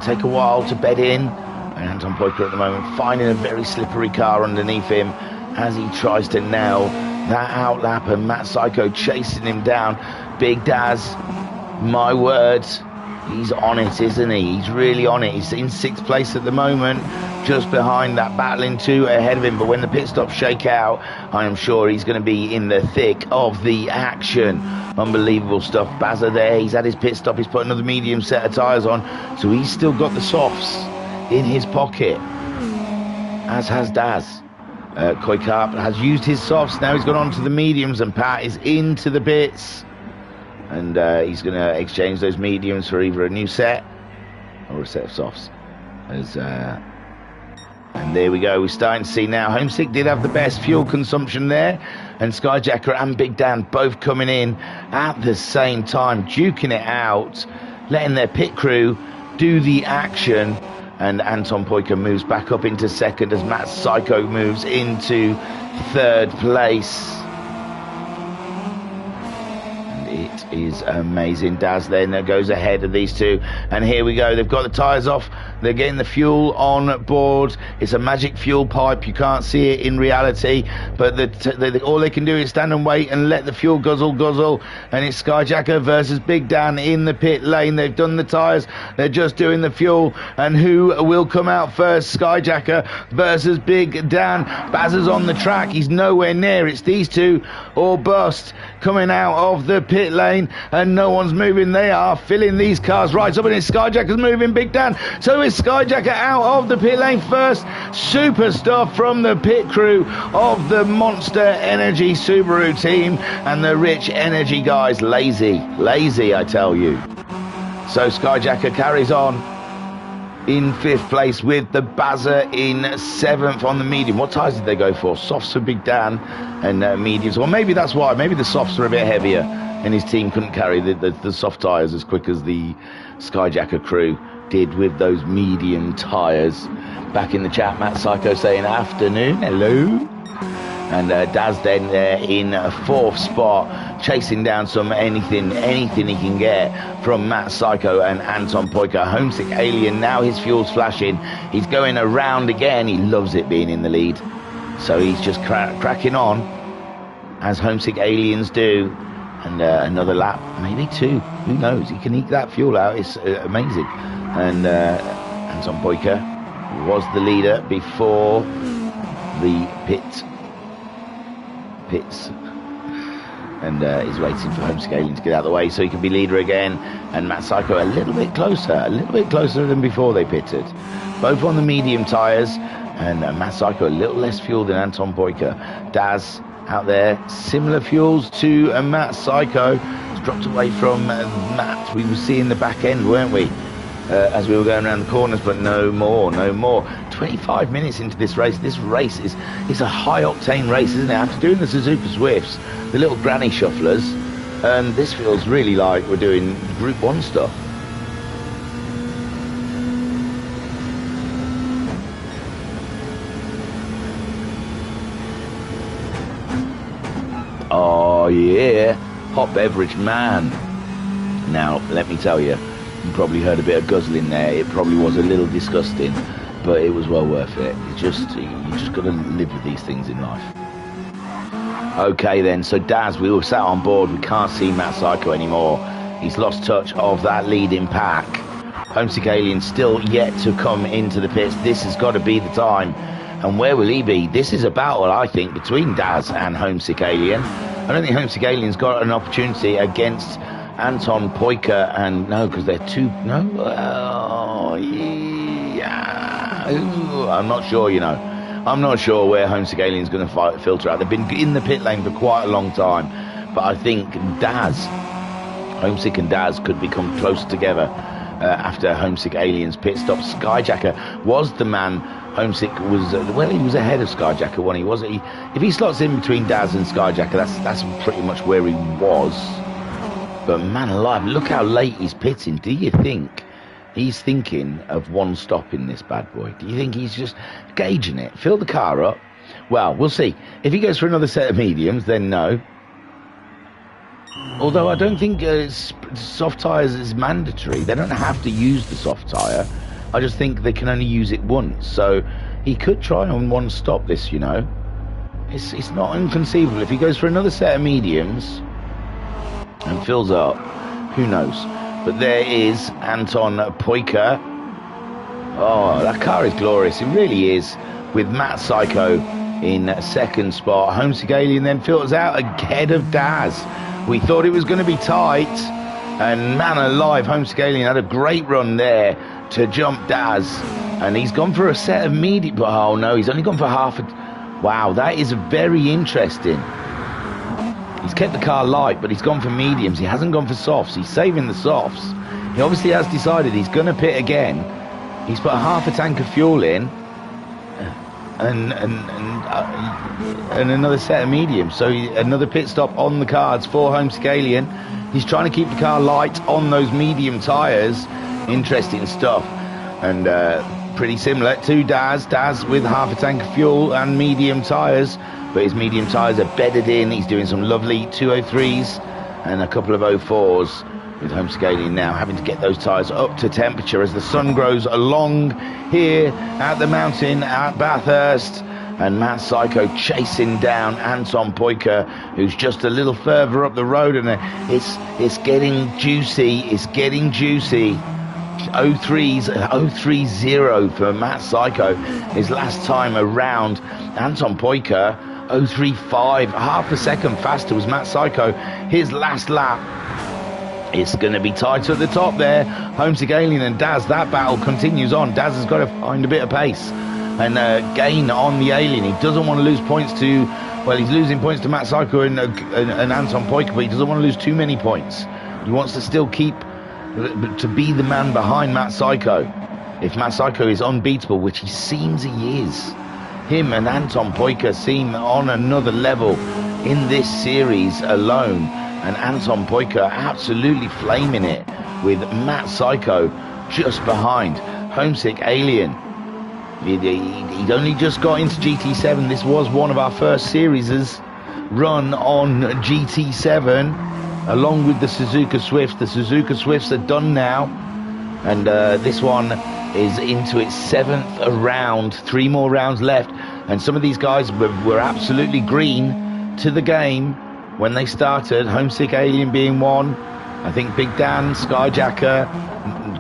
Take a while to bed in. And Anton Poika at the moment finding a very slippery car underneath him as he tries to nail that out lap, and Matt Psycho chasing him down. Big Daz, my word, he's on it, isn't he? He's really on it. He's in 6th place at the moment, just behind that battling 2 ahead of him. But when the pit stops shake out, I am sure he's going to be in the thick of the action. Unbelievable stuff. Bazza there, he's had his pit stop. He's put another medium set of tyres on, so he's still got the softs in his pocket, as has Daz. Koikarp has used his softs. Now he's gone on to the mediums, and Pat is into the pits. And he's going to exchange those mediums for either a new set or a set of softs. And there we go. We're starting to see now. Homesick did have the best fuel consumption there. And Skyjacker and Big Dan both coming in at the same time, duking it out, letting their pit crew do the action. And Anton Poika moves back up into 2nd as Matt Psycho moves into 3rd place. It is amazing. Daz then goes ahead of these two, and here we go. They've got the tyres off. They're getting the fuel on board. It's a magic fuel pipe. You can't see it in reality, but all they can do is stand and wait and let the fuel guzzle. And it's Skyjacker versus Big Dan in the pit lane. They've done the tyres. They're just doing the fuel. And who will come out first? Skyjacker versus Big Dan. Bazza's on the track. He's nowhere near. It's these two or bust coming out of the pit lane, and no one's moving. They are filling these cars right up, and it's Skyjacker's moving. Big Dan. So it's Skyjacker out of the pit lane first. Super stuff from the pit crew of the Monster Energy Subaru team and the Rich Energy guys. Lazy, I tell you. So Skyjacker carries on in 5th place with the Bazza in 7th on the medium. What tyres did they go for? Softs for Big Dan and mediums. Well, maybe that's why. Maybe the softs are a bit heavier and his team couldn't carry the soft tyres as quick as the Skyjacker crew did with those medium tyres. Back in the chat, Matt Psycho saying afternoon, hello. And Daz then in 4th spot, chasing down anything he can get from Matt Psycho and Anton Poika. Homesick Alien, now his fuel's flashing. He's going around again. He loves it being in the lead. So he's just cracking on, as Homesick Aliens do. And another lap, maybe 2. Who knows? He can eke that fuel out. It's amazing. And Anton Poika was the leader before the pits, and he's waiting for Homesick Alien to get out of the way so he can be leader again. And Matt Psycho a little bit closer than before they pitted, both on the medium tyres, and Matt Psycho a little less fuel than Anton Poika. Daz out there, similar fuels to Matt Psycho. It's dropped away from Matt. We were seeing the back end, weren't we, as we were going around the corners, but no more. 25 minutes into this race. This race is a high octane race, isn't it? After doing the Suzuka Swifts, the little granny shufflers, and this feels really like we're doing Group 1 stuff. Oh yeah, hot beverage man. Now let me tell you, you probably heard a bit of guzzling there. It probably was a little disgusting, but it was well worth it. You just got to live with these things in life. Okay then, so Daz, we were sat on board. We can't see Matt Psycho anymore. He's lost touch of that leading pack. Homesick Alien still yet to come into the pits. This has got to be the time. And where will he be? This is a battle, I think, between Daz and Homesick Alien. I don't think Homesick Alien's got an opportunity against Anton Poika, and no, because they're two. No, yeah. Ooh, I'm not sure. I'm not sure where Homesick Alien's going to filter out. They've been in the pit lane for quite a long time, but I think Homesick and Daz could become close together after Homesick Alien's pit stop. Skyjacker was the man. Homesick was he was ahead of Skyjacker when he was. If he slots in between Daz and Skyjacker, that's pretty much where he was. But man alive, look how late he's pitting. Do you think he's thinking of one stop in this bad boy? Do you think he's just gauging it? Fill the car up? Well, we'll see. If he goes for another set of mediums, then no. Although I don't think soft tyres is mandatory. They don't have to use the soft tyre. I just think they can only use it once. So he could try on one stop this, It's not inconceivable. If he goes for another set of mediums and fills up, who knows? But there is Anton Poika. Oh, that car is glorious. It really is. With Matt Psycho in second spot. Homesick Alien then filters out ahead of Daz. We thought it was going to be tight. And man alive, Homesick Alien had a great run there to jump Daz. And he's gone for a set of medium. Oh no, he's only gone for half a... Wow, that is very interesting. He's kept the car light, but he's gone for mediums. He hasn't gone for softs. He's saving the softs. He obviously has decided he's going to pit again. He's put half a tank of fuel in, and another set of mediums. So another pit stop on the cards for Homesick Alien. He's trying to keep the car light on those medium tyres. Interesting stuff. And pretty similar to Daz. Daz with half a tank of fuel and medium tyres. But his medium tyres are bedded in. He's doing some lovely 203s and a couple of 04s, with Homesick Alien now having to get those tyres up to temperature as the sun grows along here at the mountain at Bathurst. And Matt Psycho chasing down Anton Poika, who's just a little further up the road, and it's getting juicy. It's getting juicy. 030 for Matt Psycho his last time around. Anton Poika 035, half a second faster was Matt Psycho his last lap. It's going to be tight at the top there. Homesick Alien and Daz, that battle continues on. Daz has got to find a bit of pace and gain on the Alien. He doesn't want to lose points to, well, he's losing points to Matt Psycho and Anton Poika, but he doesn't want to lose too many points. He wants to still keep, to be the man behind Matt Psycho. If Matt Psycho is unbeatable, which he seems he is, him and Anton Poika seem on another level in this series alone. And Anton Poika absolutely flaming it, with Matt Psycho just behind. Homesick Alien, he'd only just got into GT7. This was one of our first series run on GT7, along with the Suzuka Swifts. The Suzuka Swifts are done now, and this one is into its 7th round. 3 more rounds left, and some of these guys were absolutely green to the game when they started. Homesick Alien being one. I think Big Dan, Skyjacker,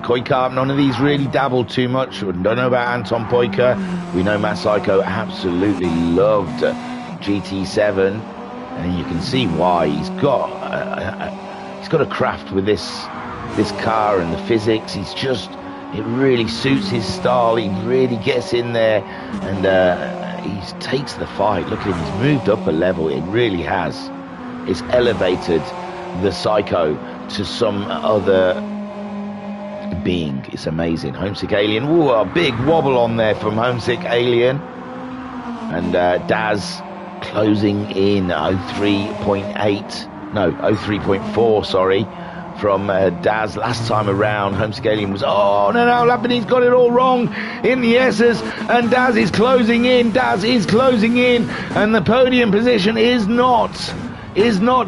Koi Carp, none of these really dabbled too much. We don't know about Anton Poika. We know Matt Psycho absolutely loved GT7, and you can see why. He's got a craft with this car and the physics. It really suits his style. He really gets in there, and he takes the fight. Look at him, he's moved up a level. It really has. It's elevated the Psycho to some other being. It's amazing. Homesick Alien. Ooh, a big wobble on there from Homesick Alien. And Daz closing in 03.4, sorry, from Daz last time around. Homesick Alien was, oh no, Lapinese got it all wrong in the S's, and Daz is closing in. And the podium position is not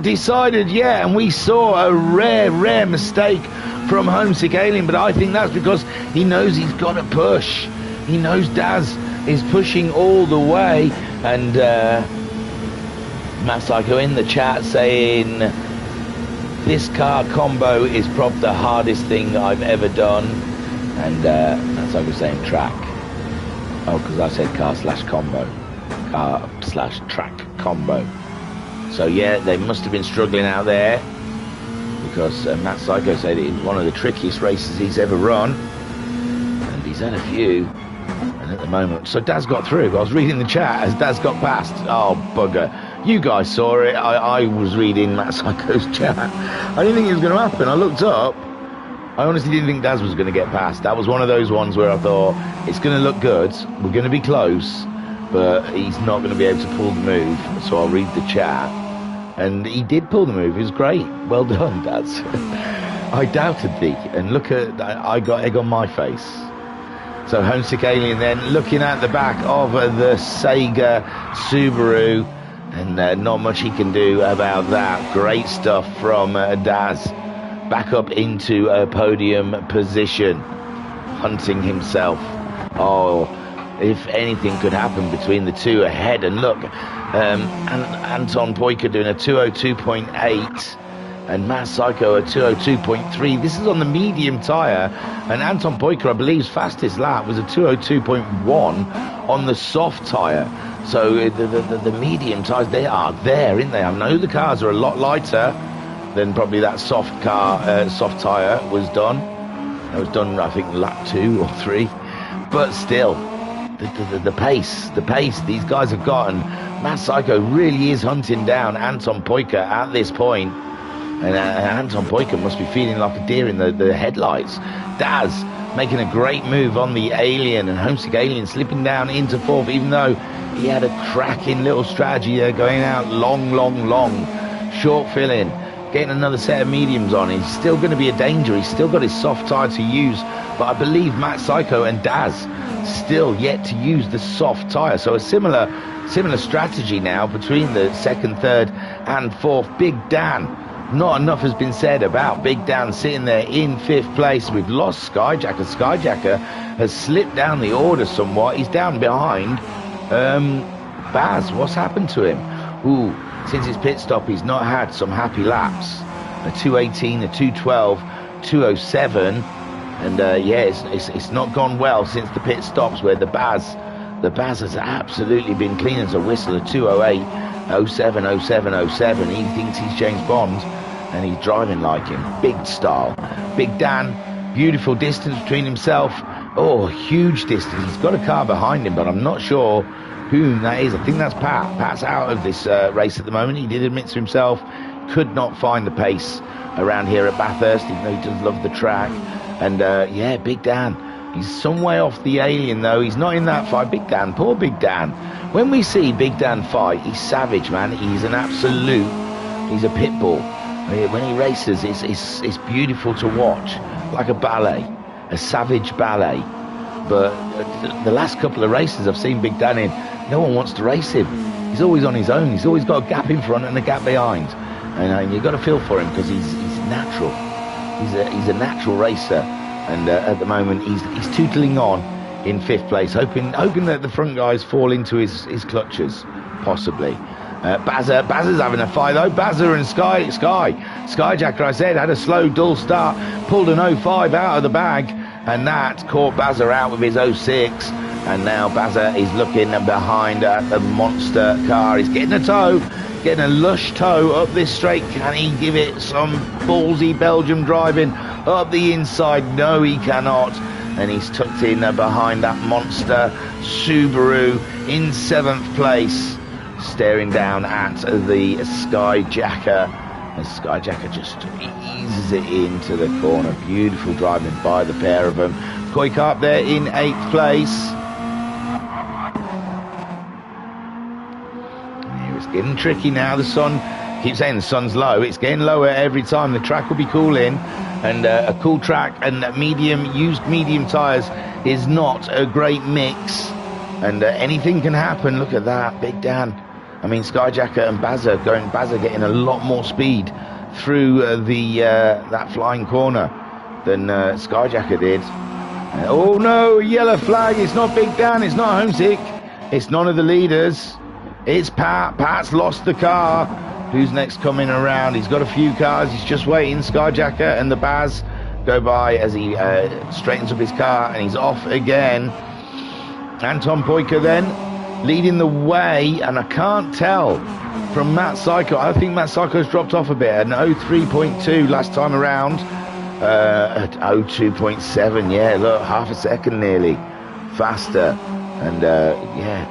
decided yet, and we saw a rare mistake from Homesick Alien, but I think that's because he knows he's got to push. He knows Daz is pushing all the way, and Matt Psycho in the chat saying, this car combo is probably the hardest thing I've ever done. And Matt Psycho saying track. Oh, because I said car/combo. Car/track combo. So yeah, they must have been struggling out there, because Matt Psycho said it was one of the trickiest races he's ever run, and he's had a few, and at the moment, so Daz got through. I was reading the chat as Daz got past. Oh bugger, you guys saw it. I was reading Matt Psycho's chat. I didn't think it was going to happen. I looked up, I honestly didn't think Daz was going to get past. That was one of those ones where I thought, it's going to look good, we're going to be close, but he's not going to be able to pull the move. So I'll read the chat, and he did pull the move. It was great. Well done, Daz. I doubted thee, and look at, I got egg on my face. So Homesick Alien then looking at the back of the Sega Subaru, and not much he can do about that. Great stuff from Daz. Back up into a podium position, hunting himself. Oh, if anything could happen between the two ahead. And look, Anton Poika doing a 202.8 and Matt Psycho a 202.3. This is on the medium tyre, and Anton Poika, I believe's fastest lap was a 202.1 on the soft tyre. So the medium tyres, they are there, aren't they? I know the cars are a lot lighter than probably that soft tyre was done. That was done, I think, lap 2 or 3. But still, the pace these guys have got, and Matt Psycho really is hunting down Anton Poika at this point. And Anton Poika must be feeling like a deer in the headlights. Daz making a great move on the Alien, and Homesick Alien slipping down into 4th, even though he had a cracking little strategy there, going out long, short filling, getting another set of mediums on. He's still going to be a danger. He's still got his soft tyre to use, but I believe Matt Psycho and Daz still yet to use the soft tyre. So a similar strategy now between the 2nd, 3rd and 4th. Big Dan, not enough has been said about Big Dan sitting there in 5th place. We've lost Skyjacker. Skyjacker has slipped down the order somewhat. He's down behind Baz. What's happened to him? Ooh, since his pit stop, he's not had some happy laps. A 218, a 212, 207, and yeah, it's not gone well since the pit stops, where the Baz has absolutely been clean as a whistle. A 208, 07, 07, 07. He thinks he's James Bond, and he's driving like him. Big style. Big Dan, beautiful distance between himself. Oh, huge distance. He's got a car behind him, but I'm not sure whom that is. I think that's Pat. Pat's out of this race at the moment. He did admit to himself, could not find the pace around here at Bathurst, even though he does love the track. And yeah, Big Dan, he's some way off the Alien though. He's not in that fight. Big Dan, poor Big Dan. When we see Big Dan fight, he's savage, man. He's an absolute, he's a pit bull. When he races, it's beautiful to watch, like a ballet, a savage ballet. But the last couple of races I've seen Big Dan in, no one wants to race him. He's always on his own. He's always got a gap in front and a gap behind. And you've got to feel for him, because he's natural. He's a natural racer. And at the moment, he's tootling on in 5th place, hoping that the front guys fall into his clutches, possibly. Bazza's having a fight though. Bazza and Skyjacker, I said, had a slow, dull start, pulled an 05 out of the bag, and that caught Bazza out with his 06. And now Bazza is looking behind at the monster car. He's getting a tow, getting a lush tow up this straight. Can he give it some ballsy Belgium driving up the inside? No, he cannot. And he's tucked in behind that monster Subaru in 7th place, staring down at the Skyjacker. And Skyjacker just eases it into the corner. Beautiful driving by the pair of them. Koika up there in 8th place. It's getting tricky now. The sun, I keep saying the sun's low. It's getting lower every time. The track will be cooling, and a cool track and used medium tyres is not a great mix. And anything can happen. Look at that, Big Dan. I mean, Skyjacker and Bazza getting a lot more speed through that flying corner than Skyjacker did. Oh no, yellow flag. It's not Big Dan. It's not Homesick. It's none of the leaders. It's Pat. Pat's lost the car. Who's next coming around? He's got a few cars. He's just waiting. Skyjacker and the Baz go by as he straightens up his car, and he's off again. Anton Poika then leading the way, and I can't tell from Matt Psycho. I think Matt Psycho's dropped off a bit. An 03.2 last time around. At 02.7, yeah, look, half a second nearly faster. And yeah,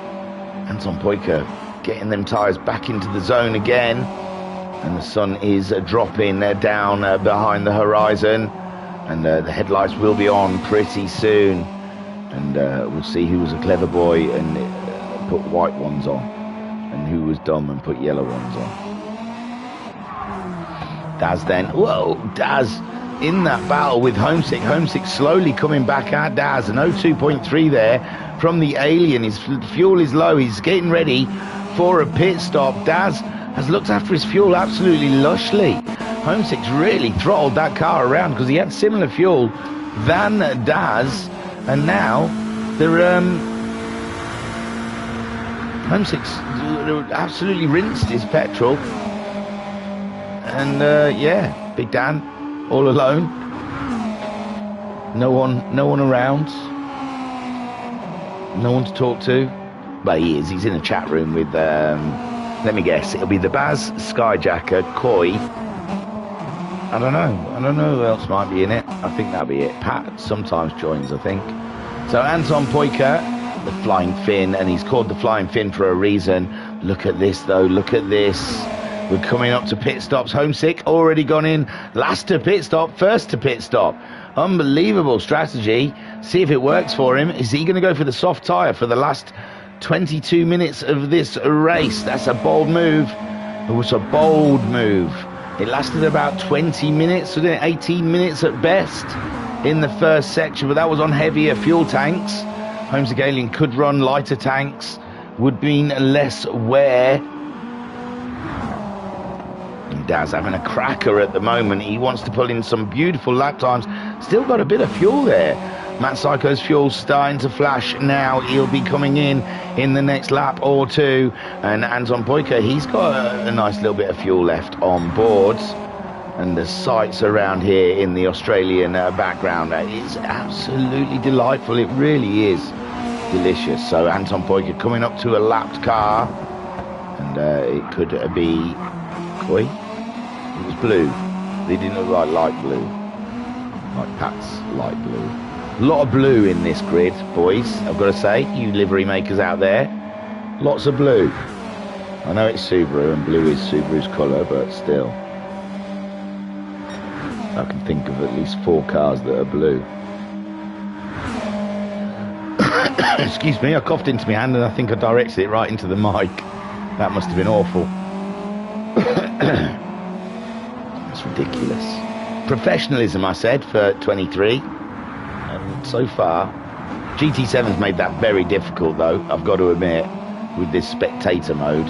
Anton Poika getting them tyres back into the zone again. And the sun is dropping down behind the horizon. And the headlights will be on pretty soon. And we'll see who was a clever boy and put white ones on, and who was dumb and put yellow ones on. Daz then, whoa, Daz in that battle with Homesick. Homesick slowly coming back at Daz, an 02.3 there from the Alien. His fuel is low. He's getting ready for a pit stop. Daz has looked after his fuel absolutely lushly. Homesick's really throttled that car around because he had similar fuel than Daz, and now they're Homesick's absolutely rinsed his petrol, and yeah, Big Dan all alone, no one around, no one to talk to. But he's in a chat room with let me guess, it'll be the Baz, Skyjacker, Coy. I don't know who else might be in it. I think that'll be it. Pat sometimes joins, I think. So Anton Poika, the Flying Fin, and he's called the Flying Fin for a reason. Look at this though, look at this. We're coming up to pit stops. Homesick already gone in. Last to pit stop, first to pit stop. Unbelievable strategy. See if it works for him. Is he going to go for the soft tyre for the last 22 minutes of this race? That's a bold move. It was a bold move. It lasted about 20 minutes, 18 minutes at best in the first section, but that was on heavier fuel tanks. Homesick Alien could run lighter tanks, would mean less wear. Daz having a cracker at the moment. He wants to pull in some beautiful lap times. Still got a bit of fuel there. Matt Psycho's fuel starting to flash now. He'll be coming in the next lap or two. And Anton Poika, he's got a nice little bit of fuel left on board. And the sights around here in the Australian background, it's absolutely delightful. It really is delicious. So Anton Poika coming up to a lapped car. And it could be Koi. It was blue. They didn't look like light blue. Like Pat's light blue. A lot of blue in this grid, boys, I've got to say. You livery makers out there. Lots of blue. I know it's Subaru and blue is Subaru's colour, but still. I can think of at least 4 cars that are blue. Excuse me, I coughed into my hand and I think I directed it right into the mic. That must have been awful. That's ridiculous. Professionalism, I said, for 23. And so far, GT7's made that very difficult, though, I've got to admit, with this spectator mode.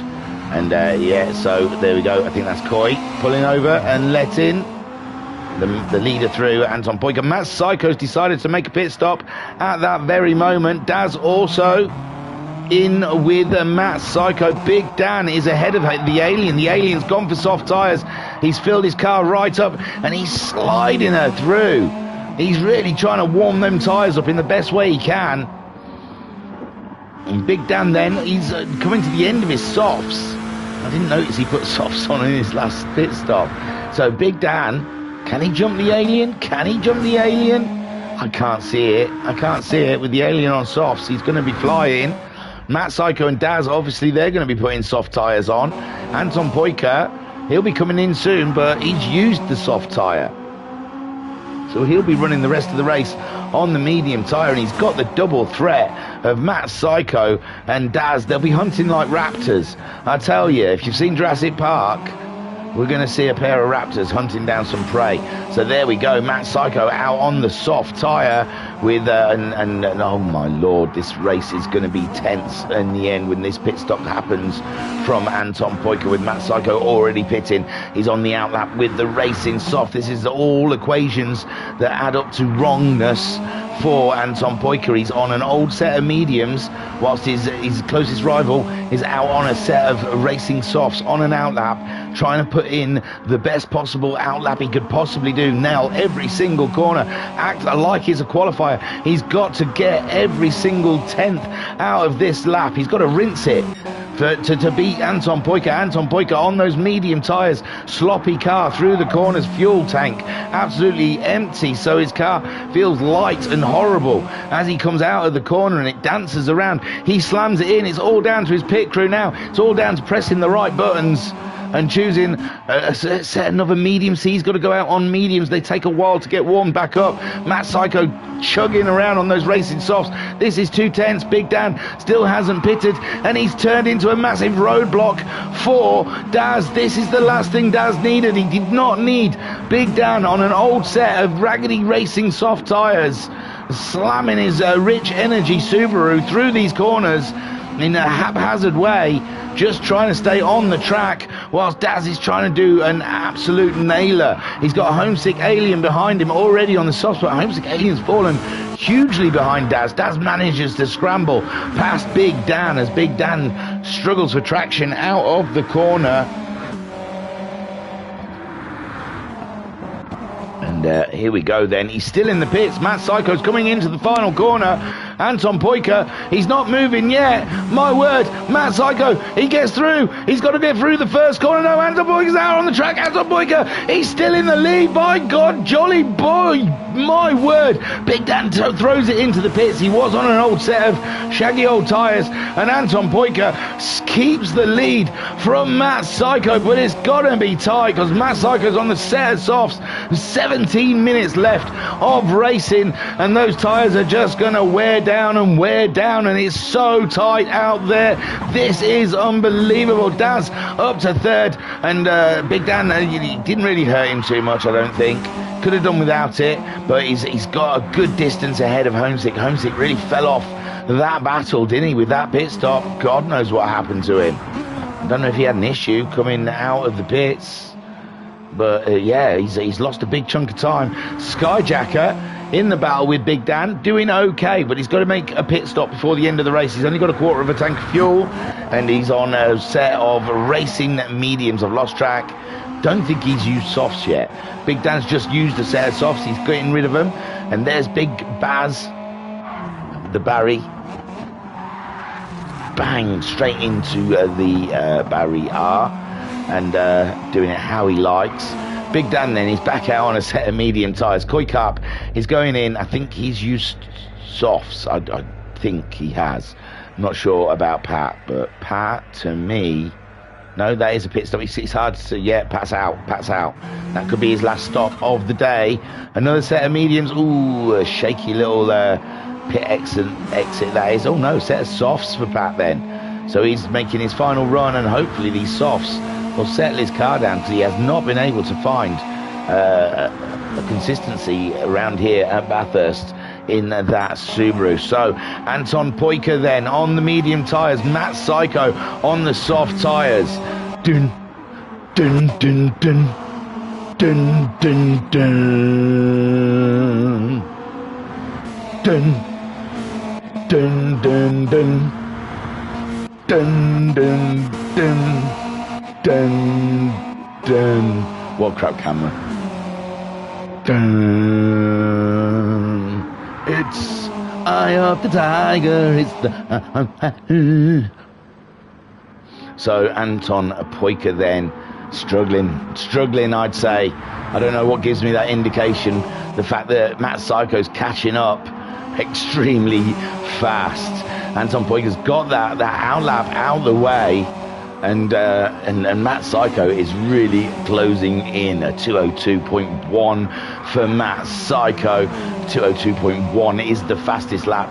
And yeah, so there we go. I think that's Coy pulling over and letting the leader through, Anton Poika. Matt Psycho's decided to make a pit stop at that very moment. Daz also in with Matt Psycho. Big Dan is ahead of the Alien. The Alien's gone for soft tyres. He's filled his car right up and he's sliding her through. He's really trying to warm them tyres up in the best way he can. And Big Dan then, he's coming to the end of his softs. I didn't notice he put softs on in his last pit stop. So Big Dan, can he jump the Alien? Can he jump the Alien? I can't see it. I can't see it. With the Alien on softs, he's going to be flying. Matt Psycho and Daz, obviously, they're going to be putting soft tyres on. Anton Poika, he'll be coming in soon, but he's used the soft tyre. So he'll be running the rest of the race on the medium tyre, and he's got the double threat of Matt Psycho and Daz. They'll be hunting like raptors. I tell you, if you've seen Jurassic Park, we're going to see a pair of raptors hunting down some prey. So there we go, Matt Psycho out on the soft tyre with, and oh my lord, this race is going to be tense in the end when this pit stop happens from Anton Poika, with Matt Psycho already pitting. He's on the outlap with the racing soft. This is all equations that add up to wrongness for Anton Poika. He's on an old set of mediums, whilst his closest rival is out on a set of racing softs on an outlap, trying to put in the best possible outlap he could possibly do, nail every single corner, act like he's a qualifier. He's got to get every single 10th out of this lap. He's got to rinse it to beat Anton Poika. Anton Poika on those medium tyres, sloppy car through the corners, fuel tank absolutely empty, so his car feels light and horrible as he comes out of the corner and it dances around. He slams it in. It's all down to his pit crew now. It's all down to pressing the right buttons and choosing set another medium. See, he's got to go out on mediums. They take a while to get warmed back up. Matt Psycho chugging around on those racing softs. This is too tense. Big Dan still hasn't pitted, and he's turned into a massive roadblock for Daz. This is the last thing Daz needed. He did not need Big Dan on an old set of raggedy racing soft tyres, slamming his rich energy Subaru through these corners in a haphazard way, just trying to stay on the track, whilst Daz is trying to do an absolute nailer. He's got a Homesick Alien behind him already on the soft spot. Homesick Alien's fallen hugely behind Daz. Daz manages to scramble past Big Dan as Big Dan struggles for traction out of the corner. And here we go then. He's still in the pits. Matt Psycho's coming into the final corner. Anton Poika, he's not moving yet. My word, Matt Psycho, he gets through. He's got to get through the first corner. No, Anton Poika's out on the track. Anton Poika, he's still in the lead. By God, jolly boy, my word. Big Dan throws it into the pits. He was on an old set of shaggy old tyres, and Anton Poika keeps the lead from Matt Psycho, but it's got to be tight because Matt Psycho's on the set of softs. 17 minutes left of racing, and those tyres are just going to wear down, and it's so tight out there. This is unbelievable. Daz up to third, and Big Dan, he didn't really hurt him too much, I don't think. Could have done without it, but he's got a good distance ahead of Homesick. Homesick really fell off that battle, didn't he, with that pit stop? God knows what happened to him. I don't know if he had an issue coming out of the pits, but yeah, he's lost a big chunk of time. Skyjacker in the battle with Big Dan, doing okay, but he's got to make a pit stop before the end of the race. He's only got a quarter of a tank of fuel, and he's on a set of racing mediums. I've lost track. Don't think he's used softs yet. Big Dan's just used a set of softs. He's getting rid of them, and there's Big Baz, the Barry. Bang, straight into the Barry R, and doing it how he likes. Big Dan then, he's back out on a set of medium tyres. Koi Cup is going in. I think he's used softs. I think he has. I'm not sure about Pat, but Pat, to me, no, that is a pit stop. It's hard to say. Yeah, Pat's out. That could be his last stop of the day. Another set of mediums. Ooh, a shaky little pit exit that is. Oh no, set of softs for Pat then. So he's making his final run, and hopefully these softs will settle his car down, because he has not been able to find a consistency around here at Bathurst in that Subaru. So Anton Poika then on the medium tyres, Matt Psycho on the soft tyres. Dun dun dun dun dun dun dun dun dun dun dun dun dun dun dun. What crap camera? Dun. It's Eye of the Tiger. It's the so Anton Poika then struggling, I'd say. I don't know what gives me that indication. The fact that Matt Psycho's catching up extremely fast. Anton Poika's got that outlap out of the way, and Matt Psycho is really closing in. A 202.1 for Matt Psycho. 202.1 is the fastest lap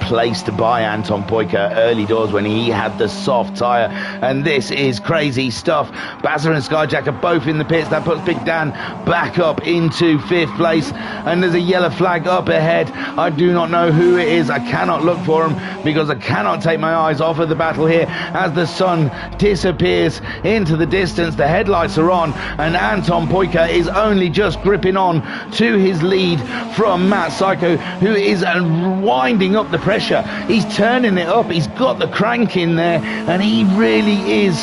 placed by Anton Poika early doors when he had the soft tyre, and this is crazy stuff. Bazza and Skyjacker both in the pits. That puts Big Dan back up into 5th place, and there's a yellow flag up ahead. I do not know who it is. I cannot look for him because I cannot take my eyes off of the battle here as the sun disappears into the distance. The headlights are on, and Anton Poika is only just gripping on to his lead from Matt Psycho, who is winding up the pressure. He's turning it up. He's got the crank in there, and he really is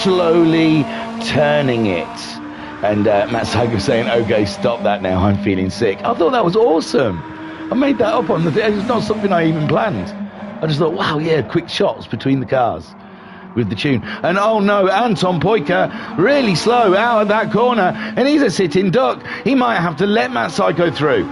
slowly turning it. And Matt Psycho saying, okay, stop that now, I'm feeling sick. I thought that was awesome. I made that up on the day. It's not something I even planned. I just thought, wow, yeah, quick shots between the cars with the tune. And oh no, Anton Poika really slow out of that corner, and he's a sitting duck. He might have to let Matt Psycho through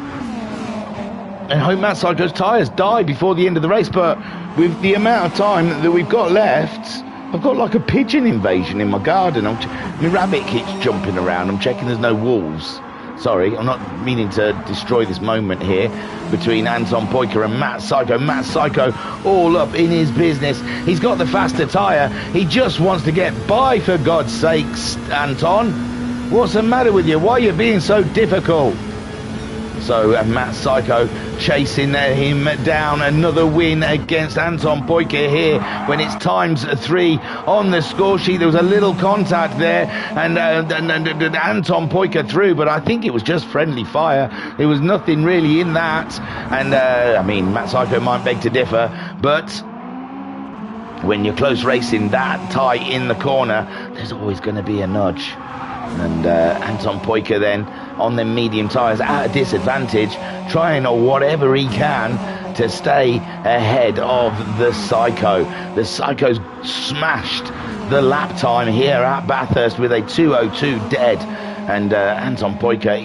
and hope Matt Psycho's tyres die before the end of the race. But with the amount of time that we've got left, I've got like a pigeon invasion in my garden. My rabbit keeps jumping around. I'm checking there's no wolves. Sorry, I'm not meaning to destroy this moment here between Anton Poika and Matt Psycho. Matt Psycho all up in his business. He's got the faster tyre. He just wants to get by, for God's sakes, Anton. What's the matter with you? Why are you being so difficult? So Matt Psycho chasing him down. Another win against Anton Poika here when it's ×3 on the score sheet. There was a little contact there, and Anton Poika through, but I think it was just friendly fire. There was nothing really in that. And I mean, Matt Psycho might beg to differ, but when you're close racing that tight in the corner, there's always going to be a nudge. And Anton Poika then on the medium tyres at a disadvantage, trying whatever he can to stay ahead of the Psycho. The Psycho's smashed the lap time here at Bathurst with a 2:02 dead, and Anton Poika,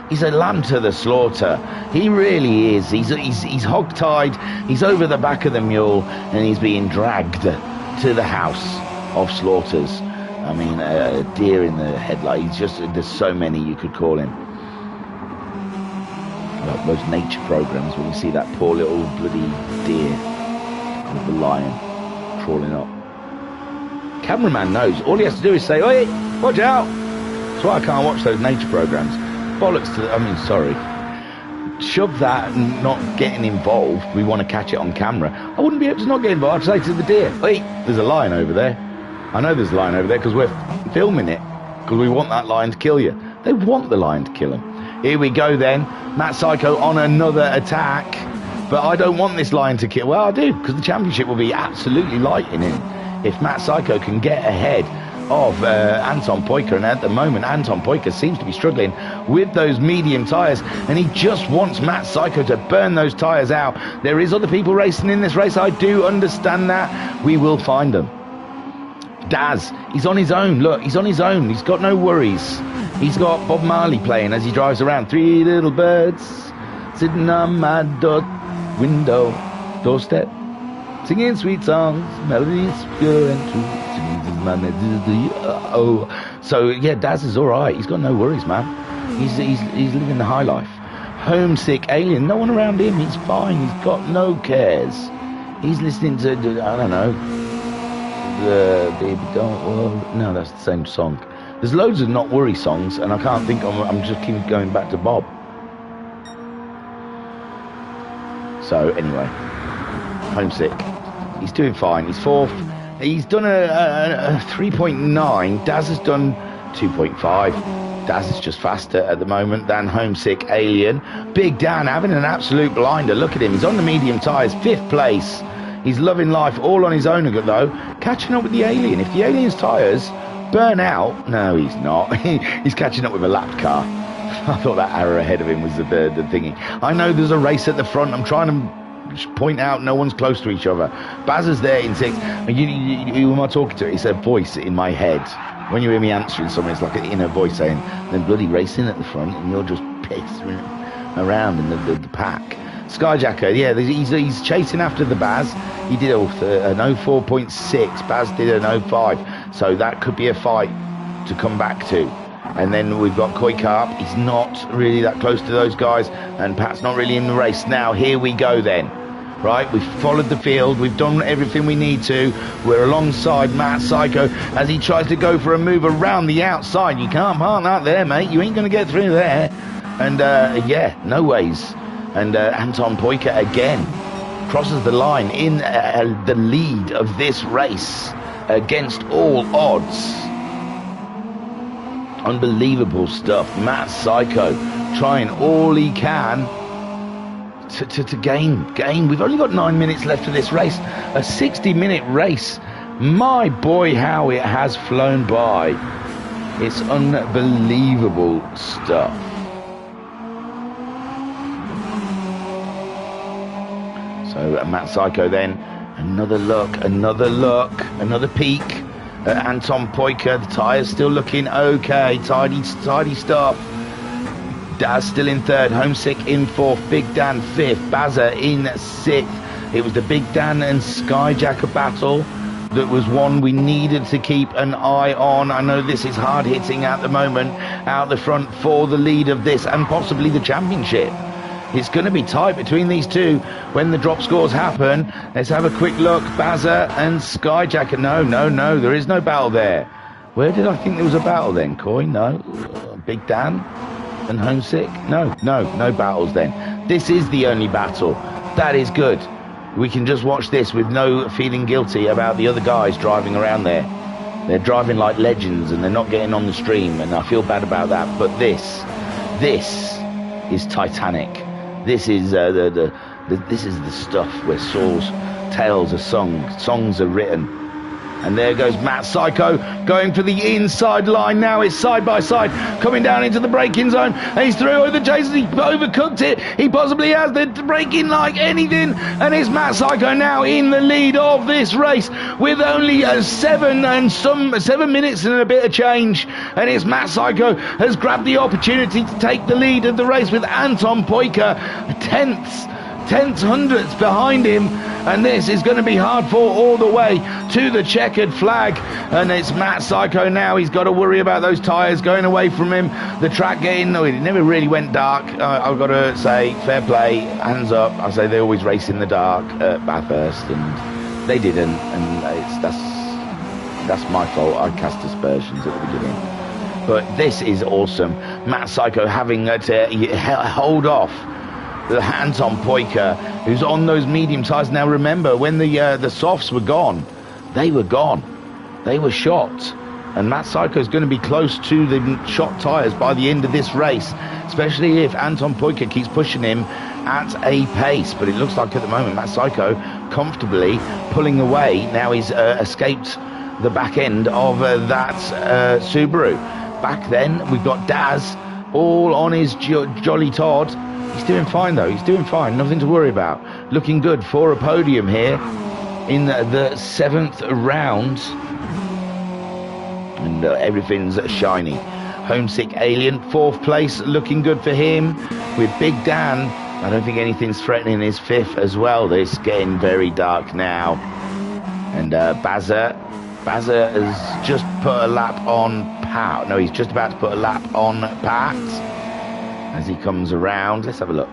he's a lamb to the slaughter. He really is. He's hog-tied, he's over the back of the mule, and he's being dragged to the house of slaughters. I mean, a deer in the headlight. There's so many you could call him. Like those nature programs where you see that poor little bloody deer with the lion crawling up. Cameraman knows. All he has to do is say, "Oi, watch out!" That's why I can't watch those nature programs. Bollocks to, I mean, sorry. Shove that and not getting involved. We want to catch it on camera. I wouldn't be able to not get involved. I'd say to the deer, "Oi, there's a lion over there." I know there's a lion over there because we're filming it, because we want that lion to kill you. They want the lion to kill him. Here we go then. Matt Psycho on another attack, but I don't want this lion to kill. Well, I do, because the championship will be absolutely lighting him if Matt Psycho can get ahead of Anton Poika. And at the moment, Anton Poika seems to be struggling with those medium tyres, and he just wants Matt Psycho to burn those tyres out. There is other people racing in this race. I do understand that. We will find them. Daz, he's on his own. Look, he's on his own. He's got no worries. He's got Bob Marley playing as he drives around. 3 little birds sitting on my doorstep, singing sweet songs, melodies pure and true. Oh, so yeah, Daz is all right. He's got no worries, man. He's living the high life. Homesick alien, no one around him. He's fine. He's got no cares. He's listening to, I don't know, baby don't worry. No, that's the same song. There's loads of not worry songs, and I can't think of. I'm just keep going back to Bob. So anyway, homesick. He's doing fine. He's 4th. He's done a 3.9. Daz has done 2.5. Daz is just faster at the moment than Homesick Alien. Big Dan having an absolute blinder. Look at him. He's on the medium tyres, 5th place. He's loving life all on his own, though, catching up with the Alien. If the Alien's tyres burn out, no, he's not. He's catching up with a lapped car. I thought that arrow ahead of him was the thingy. I know there's a race at the front. I'm trying to point out no one's close to each other. Baz is there in 6th. Who am I talking to? It's a voice in my head. When you hear me answering someone, it's like an inner voice saying, "They're bloody racing at the front, and you're just pissing around in the pack." Skyjacker, yeah, he's chasing after the Baz. He did an 04.6. Baz did an 05. So that could be a fight to come back to. And then we've got Koi Carp. He's not really that close to those guys. And Pat's not really in the race. Now, here we go then. Right, we've followed the field, we've done everything we need to. We're alongside Matt Psycho as he tries to go for a move around the outside. You can't park that there, mate. You ain't going to get through there. And yeah, no ways. And Anton Poika again crosses the line in the lead of this race against all odds. Unbelievable stuff. Matt Psycho trying all he can to gain. We've only got 9 minutes left of this race, a 60-minute race. My boy, how it has flown by. It's unbelievable stuff. So Matt Psycho then, another look, another peek at Anton Poika. The tyres still looking okay, tidy stuff. Daz still in third, Homesick in fourth, Big Dan fifth, Bazza in sixth. It was the Big Dan and Skyjacker battle that was one we needed to keep an eye on. I know this is hard hitting at the moment, out the front for the lead of this and possibly the championship. It's going to be tight between these two when the drop scores happen. Let's have a quick look. Bazza and Skyjacker. No, there is no battle there. Where did I think there was a battle then, Coy? No. Big Dan and Homesick? No battles then. This is the only battle. That is good. We can just watch this with no feeling guilty about the other guys driving around there. They're driving like legends and they're not getting on the stream, and I feel bad about that. But this is Titanic. This is this is the stuff where Saul's tales are sung, songs are written. And there goes Matt Psycho going for the inside line now. It's side by side coming down into the braking zone. And he's through over Jason. He overcooked it. He possibly has the braking like anything. And it's Matt Psycho now in the lead of this race with only 7 minutes and a bit of change. And it's Matt Psycho has grabbed the opportunity to take the lead of the race with Anton Poika tenths, hundredths behind him, and this is going to be hard fought all the way to the checkered flag. And it's Matt Psycho now. He's got to worry about those tyres going away from him. The track it never really went dark. I've got to say, fair play, hands up. I say they always race in the dark at Bathurst, and they didn't, and that's my fault. I cast aspersions at the beginning. But this is awesome. Matt Psycho having to hold off the Anton Poika, who's on those medium tyres. Now remember, when the softs were gone, they were gone. They were shot. And Matt Psycho is going to be close to the shot tyres by the end of this race, especially if Anton Poika keeps pushing him at a pace. But it looks like at the moment Matt Psycho comfortably pulling away. Now he's escaped the back end of that Subaru. Back then, we've got Daz all on his Jolly Todd. He's doing fine though, he's doing fine, nothing to worry about. Looking good for a podium here in the 7th round. And everything's shiny. Homesick Alien, 4th place, looking good for him. With Big Dan, I don't think anything's threatening his 5th as well. It's getting very dark now. And Bazza has just put a lap on Pat. No, he's just about to put a lap on Pat. As he comes around, let's have a look.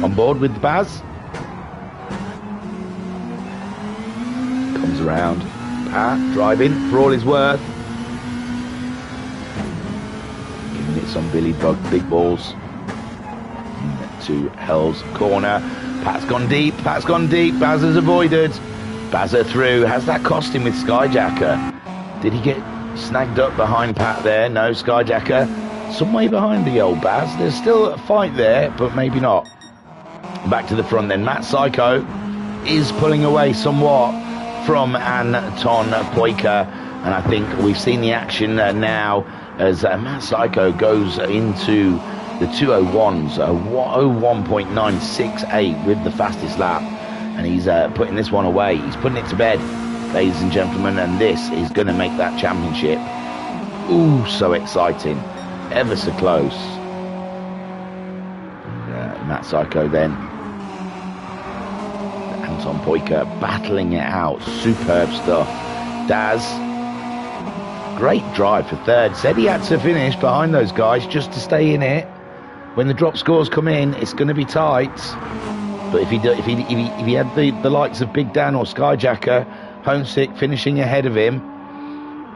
On board with Baz. Comes around. Pat driving for all his worth. Giving it some Billy Bug big balls. To Hell's corner. Pat's gone deep. Baz has avoided. Bazza through. Has that cost him with Skyjacker? Did he get snagged up behind Pat there? No, Skyjacker some way behind the old Baz. There's still a fight there, but maybe not. Back to the front then. Matt Psycho is pulling away somewhat from Anton Poika, and I think we've seen the action now as Matt Psycho goes into the 201s, 101.968 with the fastest lap, and he's putting this one away. He's putting it to bed, ladies and gentlemen, and this is going to make that championship so exciting. Ever so close. Matt Psycho then. Anton Poika battling it out. Superb stuff. Daz, great drive for 3rd. Said he had to finish behind those guys just to stay in it. When the drop scores come in, it's going to be tight. But if he had the likes of Big Dan or Skyjacker, Homesick finishing ahead of him,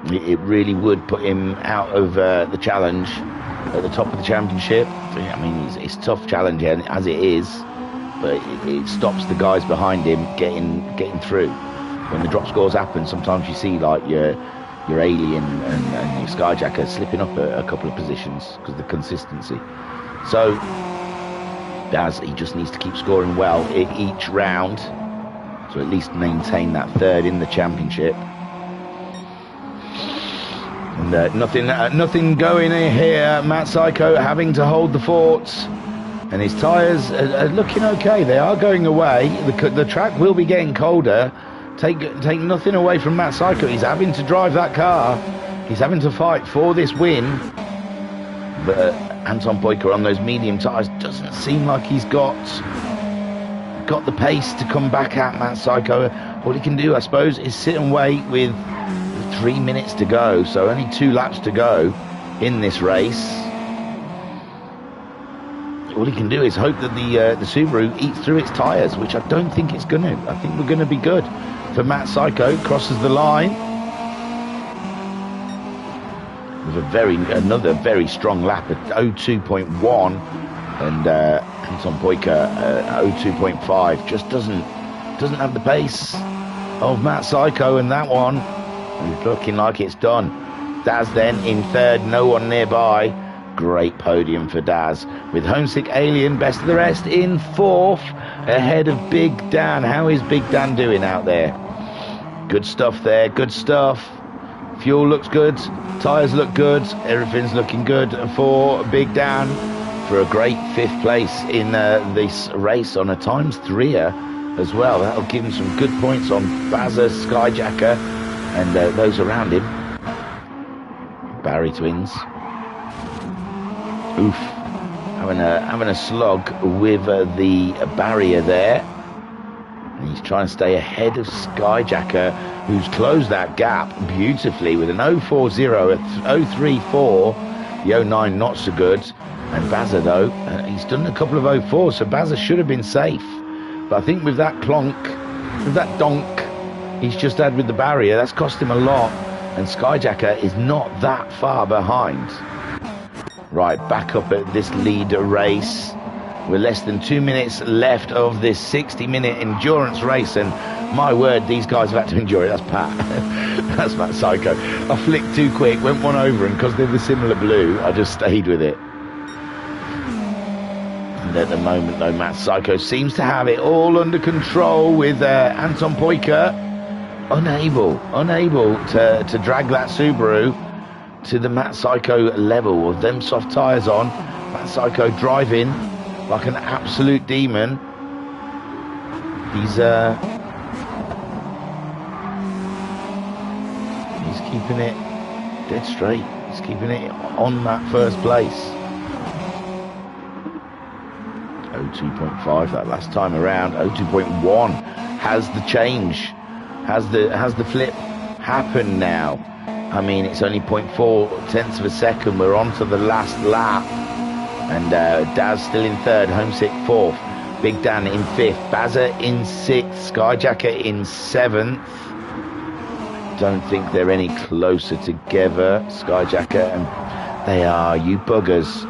it really would put him out of the challenge at the top of the championship. I mean, it's a tough challenge as it is, but it stops the guys behind him getting through. When the drop scores happen, sometimes you see like your Alien and your Skyjacker slipping up a couple of positions because of the consistency. So Daz, he just needs to keep scoring well in each round to at least maintain that third in the championship. And nothing going in here. Matt Psycho having to hold the fort, and his tyres are looking okay. They are going away. The track will be getting colder. Take nothing away from Matt Psycho. He's having to drive that car. He's having to fight for this win. But Anton Poiker on those medium tyres doesn't seem like he's got the pace to come back at Matt Psycho. All he can do, I suppose, is sit and wait with 3 minutes to go. So only 2 laps to go in this race. All he can do is hope that the Subaru eats through its tyres, which I don't think it's going to. I think we're going to be good. For Matt Psycho, crosses the line with another very strong lap at 02.1, and Anton Poiker 02.5 just doesn't have the pace of Matt Psycho, and that one is looking like it's done. Daz then in third, no one nearby. Great podium for Daz, with Homesick Alien best of the rest in fourth, ahead of Big Dan. How is Big Dan doing out there? Good stuff there, good stuff. Fuel looks good, tyres look good, everything's looking good for Big Dan for a great 5th place in this race on a ×3 as well. That'll give him some good points on Bazza, Skyjacker, and those around him. Barry twins. Oof, having a slog with the barrier there. And he's trying to stay ahead of Skyjacker, who's closed that gap beautifully with an 040, a 034, the 09 not so good. And Bazza though, he's done a couple of 04s, so Bazza should have been safe. But I think with that clonk, with that donk he's just had with the barrier, that's cost him a lot. And Skyjacker is not that far behind. Right, back up at this lead race. With less than 2 minutes left of this 60-minute endurance race, and my word, these guys have had to endure it. That's Pat. That's Matt Psycho. I flicked too quick, went one over, and because they're the similar blue, I just stayed with it. And at the moment, though, Matt Psycho seems to have it all under control, with Anton Poiker unable to drag that Subaru to the Matt Psycho level with them soft tyres on. Matt Psycho driving like an absolute demon. He's keeping it dead straight. He's keeping it on that first place. 02.5 that last time around. 02.1 has the change, has the flip happen now. I mean, it's only 0.4 tenths of a second. We're on to the last lap. And Daz still in third, Homesick fourth, Big Dan in fifth, Bazza in sixth, Skyjacker in seventh. Don't think they're any closer together, Skyjacker, and they are, you buggers,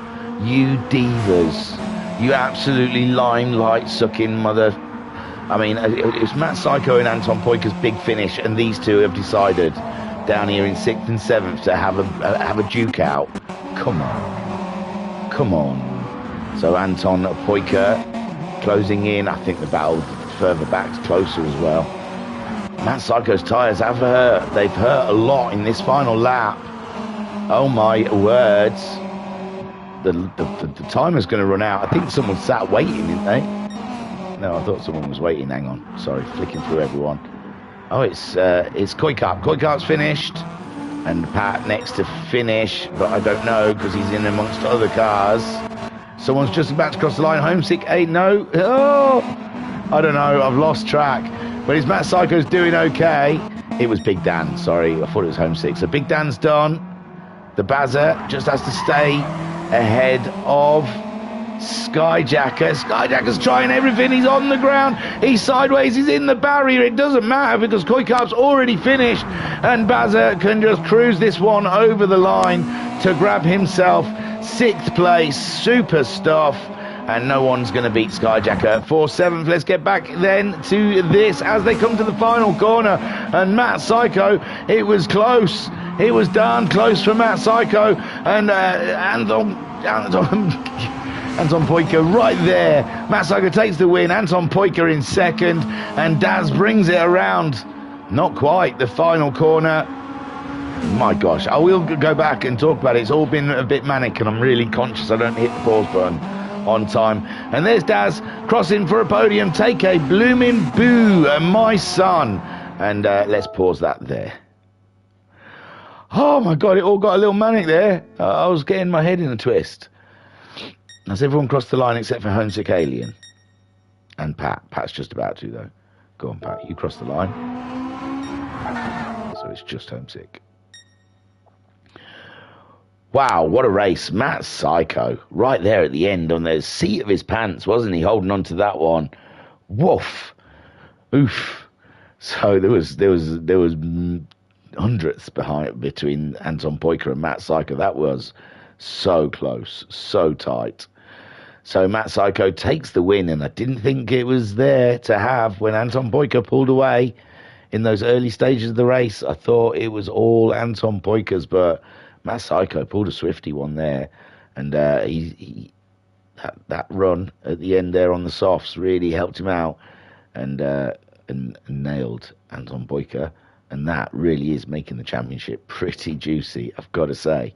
you divas, you absolutely limelight sucking mother. I mean, it's Matt Psycho and Anton Poiker's big finish, and these two have decided down here in 6th and 7th to have a duke out. Come on. So Anton Poiker closing in. I think the battle further back's closer as well. Matt Psycho's tyres have hurt. They've hurt a lot in this final lap. Oh my words. The timer's going to run out. I think someone sat waiting, didn't they? No, I thought someone was waiting. Hang on. Sorry, flicking through everyone. Oh, it's Koikap. Koikap's finished. And Pat next to finish, but I don't know because he's in amongst other cars. Someone's just about to cross the line. Homesick 8, no. Oh, I don't know. I've lost track. But his Matt Psycho's doing okay. It was Big Dan. Sorry, I thought it was Homesick. So Big Dan's done. The Bazza just has to stay ahead of Skyjacker. Skyjacker's trying everything. He's on the ground. He's sideways. He's in the barrier. It doesn't matter because Koikarp's already finished. And Bazza can just cruise this one over the line to grab himself 6th place. Super stuff. And no one's going to beat Skyjacker for 7th. Let's get back then to this as they come to the final corner. And Matt Psycho, it was close. It was darn close for Matt Psycho. And Anton Poika right there. Matt Psycho takes the win. Anton Poika in 2nd. And Daz brings it around. Not quite the final corner. My gosh, I will go back and talk about it. It's all been a bit manic and I'm really conscious I don't hit the pause button on time. And there's Daz crossing for a podium. Take a blooming boo, my son. And let's pause that there. Oh my God, it all got a little manic there. I was getting my head in a twist. As everyone crossed the line except for Homesick Alien. And Pat. Pat's just about to though. Go on, Pat, you cross the line. So it's just Homesick. Wow, what a race. Matt Psycho, right there at the end on the seat of his pants, wasn't he? Holding on to that one. Woof. Oof. So there was hundredths between Anton Poika and Matt Psycho. That was so close, so tight. So Matt Psycho takes the win, and I didn't think it was there to have when Anton Poika pulled away in those early stages of the race. I thought it was all Anton Poika's, but Matt Psycho pulled a swifty one there, and he that run at the end there on the softs really helped him out, and nailed Anton Poika, and that really is making the championship pretty juicy, I've got to say.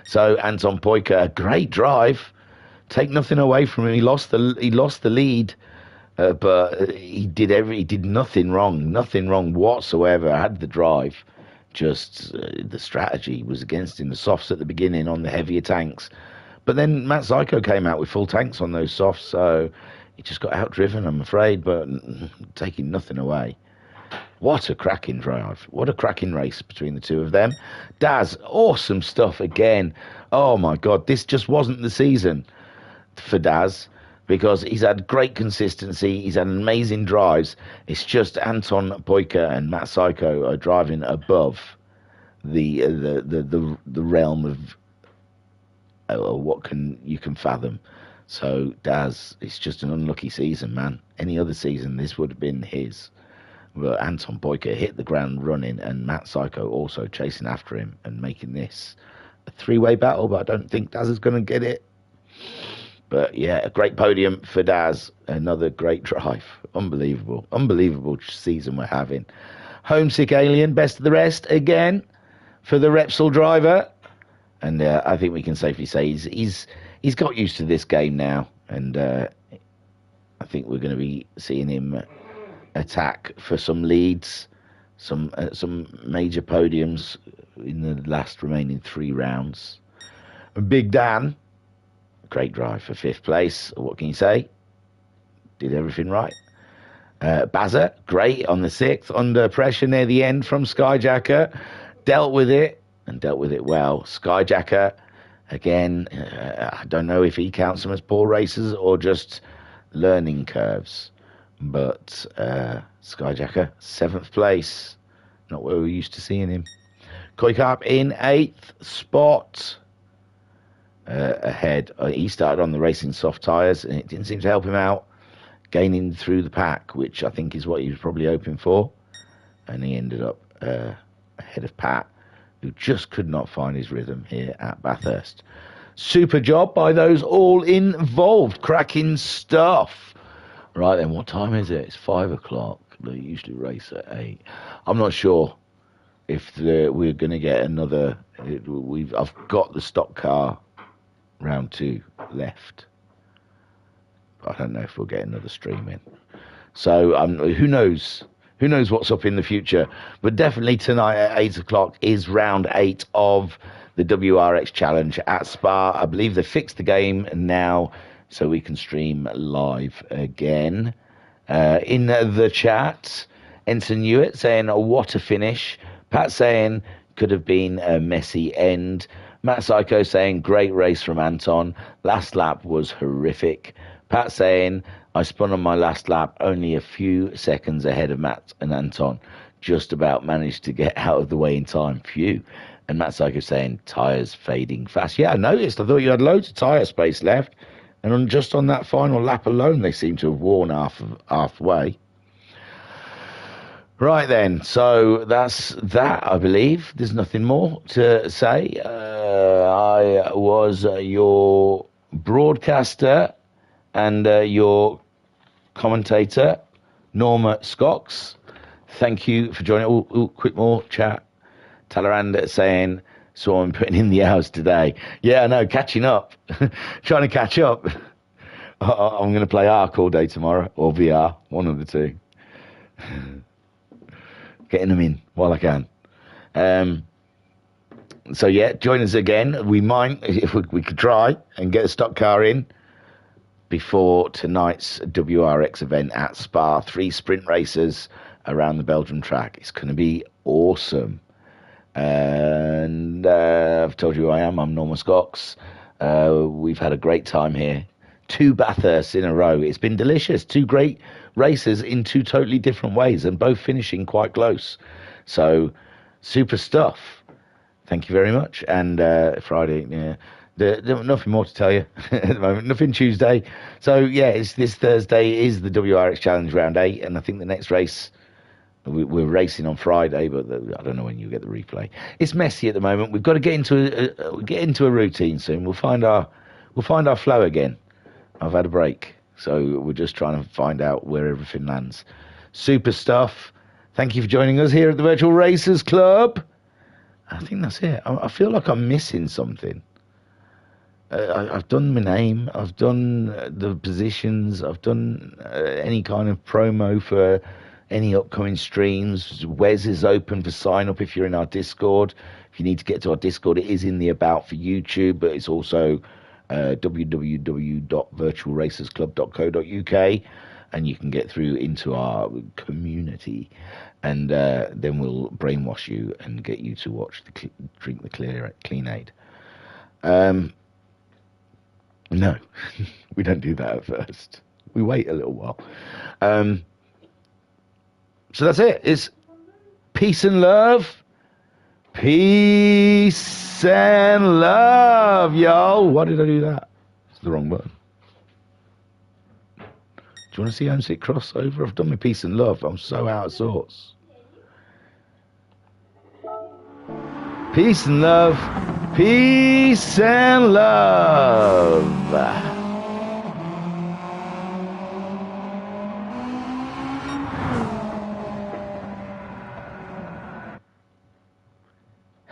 So Anton Poika, a great drive, take nothing away from him. He lost the lead, but he did nothing wrong whatsoever. Had the drive. Just the strategy was against him. The softs at the beginning on the heavier tanks. But then Matt Psycho came out with full tanks on those softs, so he just got outdriven, I'm afraid, but taking nothing away. What a cracking drive. What a cracking race between the two of them. Daz, awesome stuff again. Oh, my God, this just wasn't the season for Daz, because he's had great consistency, he's had amazing drives. It's just Anton Poika and Matt Psycho are driving above the realm of what you can fathom. So Daz, it's just an unlucky season, man. Any other season, this would have been his. But Anton Poika hit the ground running, and Matt Psycho also chasing after him and making this a three-way battle. But I don't think Daz is going to get it. But yeah, a great podium for Daz. Another great drive. Unbelievable. Unbelievable season we're having. Homesick Alien, best of the rest again for the Repsol driver. And I think we can safely say he's got used to this game now. And I think we're going to be seeing him attack for some leads, some major podiums in the last remaining 3 rounds. Big Dan. Great drive for 5th place. What can you say? Did everything right. Bazza, great on the 6th. Under pressure near the end from Skyjacker. Dealt with it, and dealt with it well. Skyjacker, again, I don't know if he counts them as poor races or just learning curves. But Skyjacker, 7th place. Not where we're used to seeing him. Koikarp in 8th spot. Ahead. He started on the racing soft tyres, and it didn't seem to help him out gaining through the pack, which I think is what he was probably hoping for. And he ended up ahead of Pat, who just could not find his rhythm here at Bathurst. Super job by those all involved. Cracking stuff. Right then, what time is it? It's 5 o'clock. They usually race at 8. I'm not sure if we're going to get another. I've got the stock car round 2 left. I don't know if we'll get another stream in. So who knows? Who knows what's up in the future? But definitely tonight at 8 o'clock is round 8 of the WRX Challenge at Spa. I believe they fixed the game now, so we can stream live again. In the chat, Ensign Hewitt saying, what a finish. Pat saying, could have been a messy end. Matt Psycho saying, great race from Anton. Last lap was horrific. Pat saying, I spun on my last lap only a few seconds ahead of Matt and Anton. Just about managed to get out of the way in time. Phew. And Matt Psycho saying, tyres fading fast. Yeah, I noticed. I thought you had loads of tyre space left. And just on that final lap alone, they seem to have worn halfway. Right then, so that's that, I believe. There's nothing more to say. I was your broadcaster and your commentator, Norma Scocks. Thank you for joining. Quick more chat. Talleyrand saying, so I'm putting in the hours today. Yeah, I know, catching up. Trying to catch up. I'm going to play Ark all day tomorrow, or VR, one of the two. Getting them in while I can. So yeah, join us again. We might, if we could try and get a stock car in before tonight's WRX event at Spa. 3 sprint races around the Belgium track. It's going to be awesome. And I've told you who I am. I'm Norma Scocks. We've had a great time here. 2 Bathursts in a row. It's been delicious. 2 great races in 2 totally different ways and both finishing quite close. So, super stuff. Thank you very much. And Friday, yeah, nothing more to tell you at the moment. Nothing Tuesday. So, yeah, it's this Thursday is the WRX Challenge Round 8. And I think the next race, we're racing on Friday, but I don't know when you get the replay. It's messy at the moment. We've got to get into a routine soon. We'll find our flow again. I've had a break, so we're just trying to find out where everything lands. Super stuff. Thank you for joining us here at the Virtual Racers Club. I think that's it. I feel like I'm missing something. I've done my name. I've done the positions. I've done any kind of promo for any upcoming streams. Wes is open for sign up if you're in our Discord. If you need to get to our Discord, it is in the about for YouTube, but it's also www.virtualracersclub.co.uk, and you can get through into our community, and then we'll brainwash you and get you to watch drink the clean aid. No, we don't do that at first. We wait a little while. So that's it. It's peace and love. Peace and love, y'all. Why did I do that? It's the wrong button. Do you want to see Homesick crossover? I've done my peace and love. I'm so out of sorts. Peace and love. Peace and love.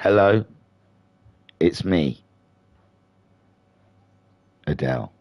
Hello, it's me, Adele.